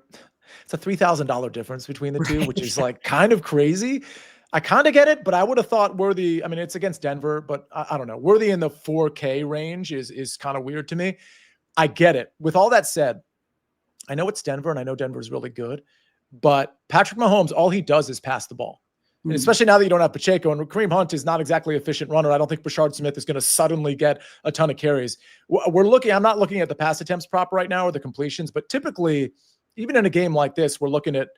it's a $3,000 difference between the two, which is kind of crazy. I kind of get it, but I would have thought Worthy, it's against Denver, but I don't know. Worthy in the 4K range is kind of weird to me. I get it. With all that said, I know it's Denver, and I know Denver is really good, but Patrick Mahomes, all he does is pass the ball. And especially now that you don't have Pacheco, and Kareem Hunt is not exactly an efficient runner. I don't think Brashard Smith is going to suddenly get a ton of carries. I'm not looking at the pass attempts prop right now or the completions, but typically, even in a game like this, we're looking at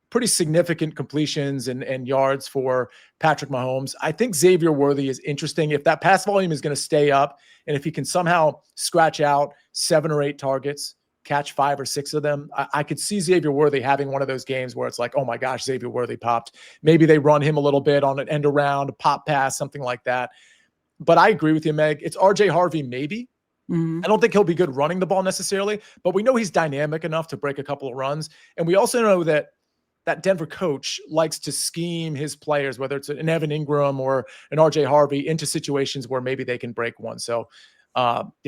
pretty significant completions and yards for Patrick Mahomes. I think Xavier Worthy is interesting. If that pass volume is going to stay up, and if he can somehow scratch out 7 or 8 targets, catch 5 or 6 of them. I could see Xavier Worthy having one of those games where it's like, oh my gosh, Xavier Worthy popped. Maybe they run him a little bit on an end around, a pop pass, something like that. But I agree with you, Meg. It's RJ Harvey, maybe. I don't think he'll be good running the ball necessarily, but we know he's dynamic enough to break a couple of runs. And we also know that Denver coach likes to scheme his players, whether it's an Evan Ingram or an RJ Harvey, into situations where maybe they can break one. So,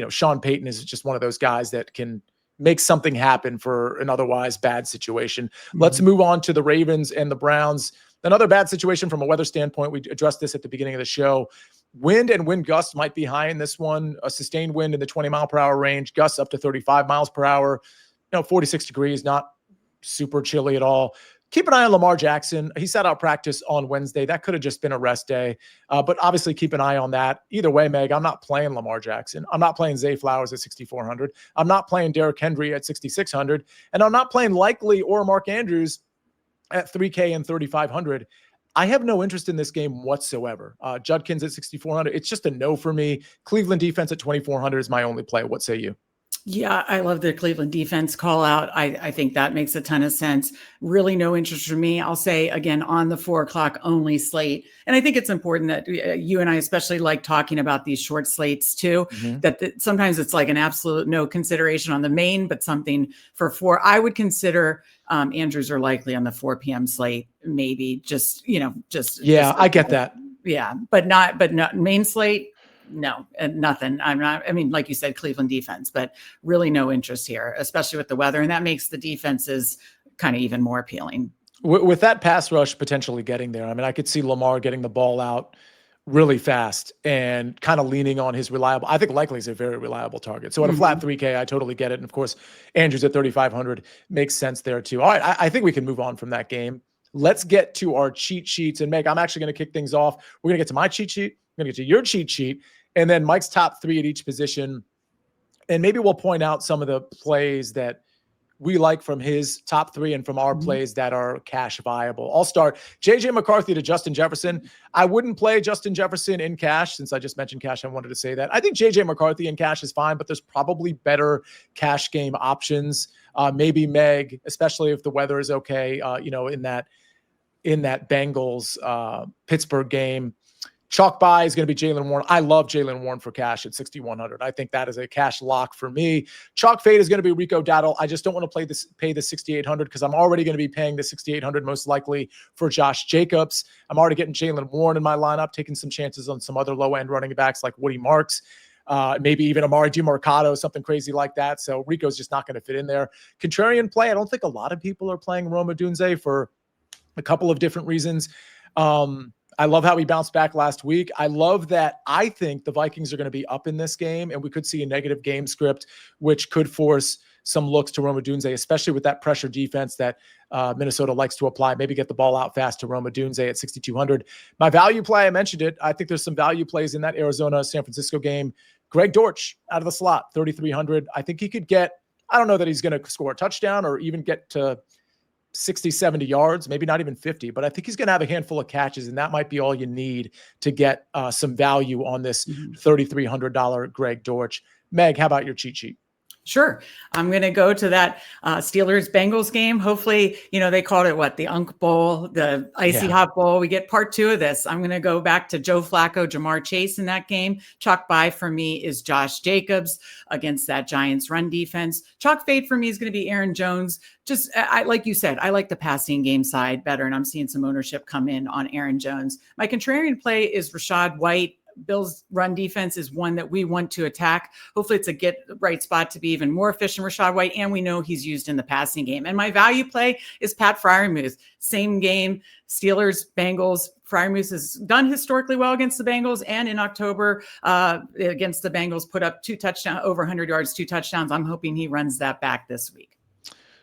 Sean Payton is just one of those guys that can make something happen for an otherwise bad situation. Let's move on to the Ravens and the Browns. Another bad situation from a weather standpoint. We addressed this at the beginning of the show. Wind and wind gusts might be high in this one. A sustained wind in the 20-mile-per-hour range, gusts up to 35 miles per hour. 46 degrees, not super chilly at all. Keep an eye on Lamar Jackson. He sat out practice on Wednesday. That could have just been a rest day. But obviously keep an eye on that. Either way, Meg, I'm not playing Lamar Jackson. I'm not playing Zay Flowers at 6,400. I'm not playing Derrick Henry at 6,600. And I'm not playing Likely or Mark Andrews at 3K and 3,500. I have no interest in this game whatsoever. Judkins at 6,400. It's just a no for me. Cleveland defense at 2,400 is my only play. What say you? Yeah, I love the Cleveland defense call out. I think that makes a ton of sense. Really no interest for me. I'll say again on the 4:00 only slate. And I think it's important that you and I especially like talking about these short slates too, that sometimes it's like an absolute no consideration on the main, but something for 4. I would consider Andrews or Likely on the 4 p.m. slate, maybe just. I get that. Yeah, but not main slate. No, and nothing. Like you said, Cleveland defense, but really no interest here, especially with the weather. And that makes the defenses kind of even more appealing. With that pass rush potentially getting there, I could see Lamar getting the ball out really fast and kind of leaning on his reliable. I think Likely is a very reliable target. So at a flat 3K, I totally get it. And of course, Andrews at 3,500 makes sense there too. All right, I think we can move on from that game. Let's get to our cheat sheets. And Meg, I'm actually going to kick things off. We're going to get to my cheat sheet. We're going to get to your cheat sheet. And then Mike's top 3 at each position. And maybe we'll point out some of the plays that we like from his top 3 and from our plays that are cash viable. I'll start. JJ McCarthy to Justin Jefferson. I wouldn't play Justin Jefferson in cash. Since I just mentioned cash, I wanted to say that. I think JJ McCarthy in cash is fine, but there's probably better cash game options. Maybe Meg, especially if the weather is okay, in that Bengals Pittsburgh game. Chalk buy is going to be Jaylen Warren. I love Jaylen Warren for cash at 6,100. I think that is a cash lock for me. Chalk fade is going to be Rico Dowdle. I just don't want to pay the 6,800 because I'm already going to be paying the 6,800 most likely for Josh Jacobs. I'm already getting Jaylen Warren in my lineup, taking some chances on some other low-end running backs like Woody Marks, maybe even Amari DiMercato, something crazy like that. So Rico's just not going to fit in there. Contrarian play, I don't think a lot of people are playing Rome Odunze for a couple of different reasons. I love how he bounced back last week. I love that I think the Vikings are going to be up in this game, and we could see a negative game script, which could force some looks to Rome Odunze, especially with that pressure defense that Minnesota likes to apply. Maybe get the ball out fast to Rome Odunze at 6,200. My value play, I mentioned it. I think there's some value plays in that Arizona-San Francisco game. Greg Dortch out of the slot, 3,300. I think he could I don't know that he's going to score a touchdown or even get to 60, 70 yards, maybe not even 50, but I think he's going to have a handful of catches, and that might be all you need to get some value on this $3,300 Greg Dortch. Meg, how about your cheat sheet? Sure. I'm going to go to that Steelers-Bengals game. Hopefully, they called it the Unk Bowl, the Icy Hot Bowl. We get part 2 of this. I'm going to go back to Joe Flacco, Jamar Chase in that game. Chalk buy for me is Josh Jacobs against that Giants run defense. Chalk fade for me is going to be Aaron Jones. Like you said, I like the passing game side better, and I'm seeing some ownership come in on Aaron Jones. My contrarian play is Rachaad White. Bill's run defense is one that we want to attack. Hopefully it's a get right spot to be even more efficient, Rachaad White, and we know he's used in the passing game. And my value play is Pat Freiermuth. Same game, Steelers, Bengals. Freiermuth has done historically well against the Bengals, and in October against the Bengals put up 2 touchdowns, over 100 yards, 2 touchdowns. I'm hoping he runs that back this week.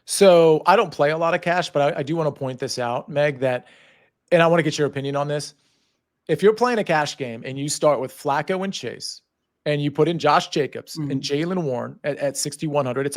So I don't play a lot of cash, but I do want to point this out, Meg, and I want to get your opinion on this. If you're playing a cash game and you start with Flacco and Chase, and you put in Josh Jacobs and Jaylen Warren at 6,100, it's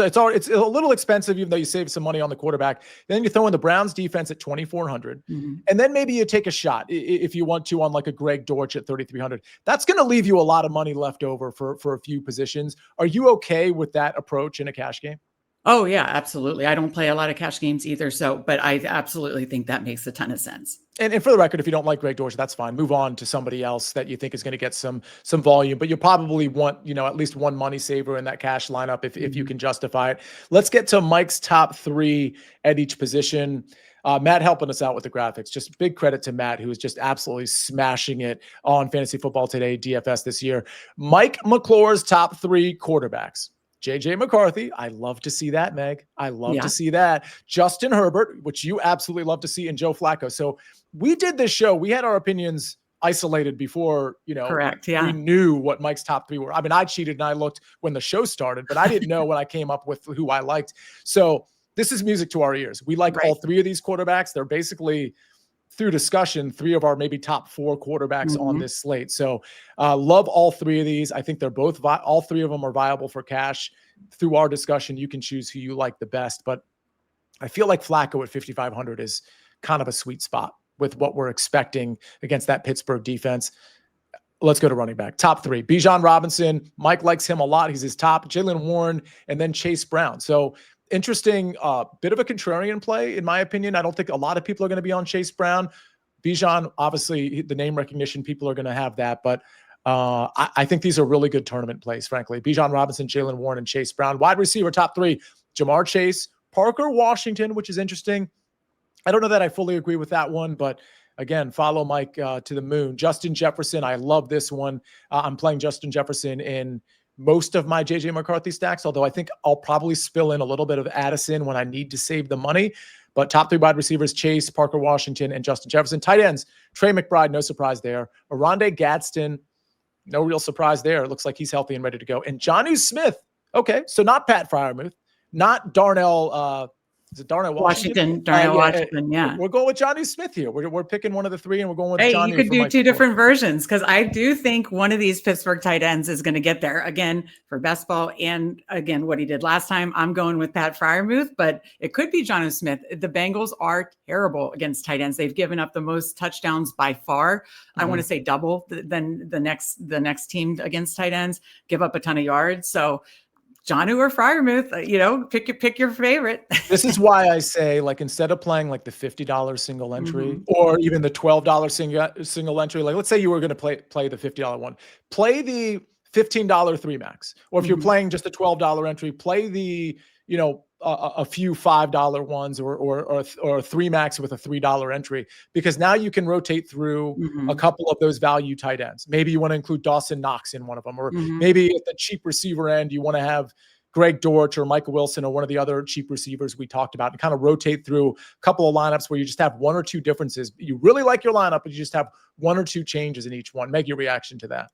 a little expensive, even though you save some money on the quarterback. Then you throw in the Browns defense at 2,400, and then maybe you take a shot if you want to on like a Greg Dortch at 3,300. That's going to leave you a lot of money left over for a few positions. Are you okay with that approach in a cash game? Oh yeah, absolutely. I don't play a lot of cash games either. But I absolutely think that makes a ton of sense. And for the record, if you don't like Greg Dortch, that's fine. Move on to somebody else that you think is going to get some volume, but you probably want, at least one money saver in that cash lineup if you can justify it. Let's get to Mike's top 3 at each position. Matt helping us out with the graphics. Just big credit to Matt, who is just absolutely smashing it on Fantasy Football Today, DFS this year. Mike McClure's top 3 quarterbacks. JJ McCarthy. I love to see that, Meg. I love to see that. Justin Herbert, which you absolutely love to see, and Joe Flacco. So we did this show. We had our opinions isolated before, Correct. Yeah. we knew what Mike's top 3 were. I mean, I cheated and I looked when the show started, but I didn't know when I came up with who I liked. So this is music to our ears. We like all 3 of these quarterbacks. They're basically, through discussion, 3 of our maybe top 4 quarterbacks on this slate. So love all 3 of these. I think they're both, all 3 of them are viable for cash. Through our discussion, you can choose who you like the best. But I feel like Flacco at 5,500 is kind of a sweet spot with what we're expecting against that Pittsburgh defense. Let's go to running back. Top 3. Bijan Robinson. Mike likes him a lot. He's his top. Jalen Warren, and then Chase Brown. So interesting, bit of a contrarian play, in my opinion. I don't think a lot of people are going to be on Chase Brown. Bijan, obviously, the name recognition, people are going to have that. But I think these are really good tournament plays, frankly. Bijan Robinson, Jalen Warren, and Chase Brown. Wide receiver, top 3. Jamar Chase, Parker Washington, which is interesting. I don't know that I fully agree with that one, but again, follow Mike to the moon. Justin Jefferson, I love this one. I'm playing Justin Jefferson in most of my JJ McCarthy stacks, although I think I'll probably spill in a little bit of Addison when I need to save the money. But top 3 wide receivers, Chase, Parker Washington, and Justin Jefferson. Tight ends, Trey McBride, no surprise there. Oronde Gadsden, no real surprise there. It looks like he's healthy and ready to go. And Jonnu Smith, okay, so not Pat Freiermuth, not Darnell, is it Darnell Washington? Darnell Washington, yeah. We're going with Jonnu Smith here. We're picking one of the 3, and we're going with Jonnu. You could do 2 different versions, because I do think one of these Pittsburgh tight ends is going to get there again for best ball. And again, what he did last time, I'm going with Pat Freiermuth, but it could be Jonnu Smith. The Bengals are terrible against tight ends. They've given up the most touchdowns by far. I want to say double than the next team against tight ends, give up a ton of yards. So Jonnu or Freiermuth, pick your favorite. This is why I say, like, instead of playing like the $50 single entry or even the $12 single entry, like let's say you were going to play the $50 one, play the $15 3 max. Or if you're playing just a $12 entry, play the, a few $5 ones or 3 max with a $3 entry, because now you can rotate through a couple of those value tight ends. Maybe you want to include Dawson Knox in one of them, or maybe at the cheap receiver end, you want to have Greg Dortch or Michael Wilson or one of the other cheap receivers we talked about, and kind of rotate through a couple of lineups where you just have 1 or 2 differences. You really like your lineup, but you just have 1 or 2 changes in each one. Make your reaction to that.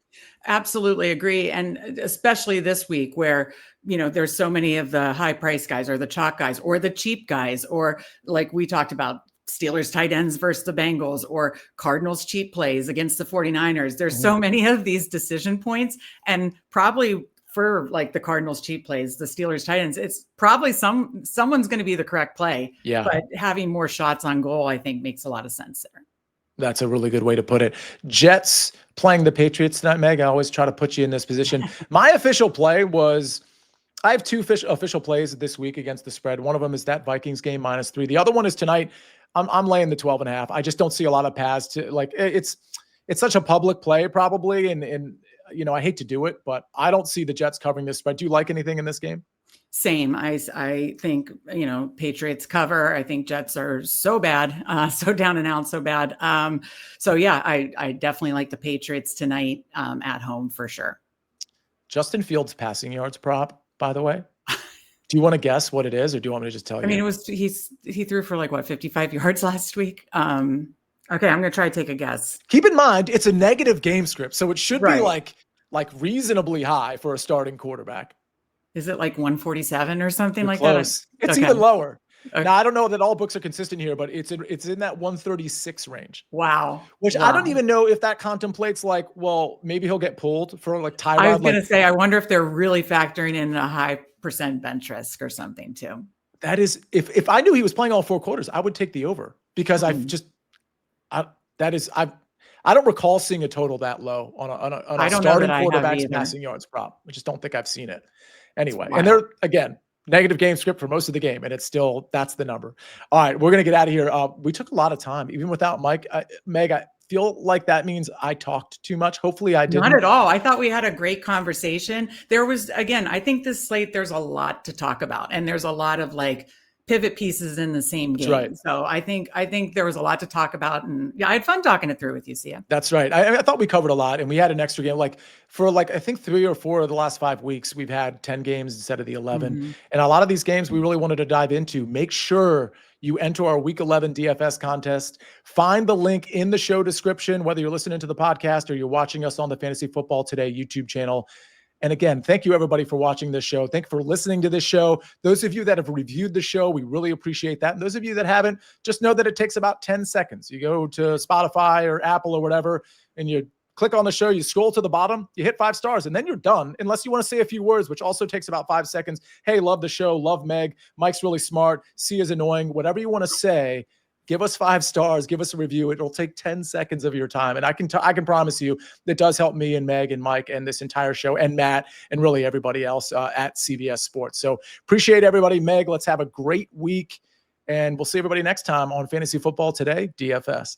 Absolutely agree. And especially this week where, there's so many of the high price guys or the chalk guys or the cheap guys, or like we talked about, Steelers tight ends versus the Bengals, or Cardinals cheap plays against the 49ers. There's so many of these decision points, and probably for like the Cardinals cheap plays, the Steelers tight ends, it's probably someone's going to be the correct play. Yeah. But having more shots on goal, I think, makes a lot of sense there. That's a really good way to put it. Jets playing the Patriots tonight, Meg. I always try to put you in this position. My official play was, I have 2 official plays this week against the spread. One of them is that Vikings game -3. The other one is tonight. I'm laying the 12.5. I just don't see a lot of paths to, like, it's such a public play probably. And I hate to do it, but I don't see the Jets covering this spread. Do you like anything in this game? Same. I think, Patriots cover. I think Jets are so bad, so down and out, so bad. So yeah, I definitely like the Patriots tonight at home for sure. Justin Fields passing yards prop, by the way. Do you want to guess what it is, or do you want me to just tell you? I mean, he threw for 55 yards last week. Okay, I'm going to try to take a guess. Keep in mind, it's a negative game script, so it should be like reasonably high for a starting quarterback. Is it like 147 or something like close. That? It's even lower. Okay. Now, I don't know that all books are consistent here, but it's in that 136 range. Wow. Which I don't even know if that contemplates maybe he'll get pulled for Tyrod. I was going to say, I wonder if they're really factoring in a high % bench risk or something too. That is, if I knew he was playing all 4 quarters, I would take the over, because I don't recall seeing a total that low on a starting quarterback's passing yards prop. I just don't think I've seen it. Anyway, and negative game script for most of the game, and it's still, that's the number. All right, we're going to get out of here. We took a lot of time, even without Mike. Meg, I feel like that means I talked too much. Hopefully I didn't. Not at all. I thought we had a great conversation. There was, again, I think this slate, there's a lot to talk about, and there's a lot of like pivot pieces in the same game. Right. So I think there was a lot to talk about, and yeah, I had fun talking it through with you, Sia. That's right. I thought we covered a lot, and we had an extra game. Like for like, I think 3 or 4 of the last 5 weeks, we've had 10 games instead of the 11. Mm-hmm. And a lot of these games we really wanted to dive into. Make sure you enter our week 11 DFS contest. Find the link in the show description, whether you're listening to the podcast or you're watching us on the Fantasy Football Today YouTube channel. And again, thank you everybody for watching this show. Thank you for listening to this show. Those of you that have reviewed the show, we really appreciate that. And those of you that haven't, just know that it takes about 10 seconds. You go to Spotify or Apple or whatever, and you click on the show, you scroll to the bottom, you hit 5 stars, and then you're done, unless you want to say a few words, which also takes about 5 seconds. Hey, love the show, love Meg, Mike's really smart, C is annoying, whatever you want to say. Give us 5 stars, give us a review. It'll take 10 seconds of your time. And I can promise you that does help me and Meg and Mike and this entire show and Matt and really everybody else at CBS Sports. So appreciate everybody. Meg, let's have a great week. And we'll see everybody next time on Fantasy Football Today, DFS.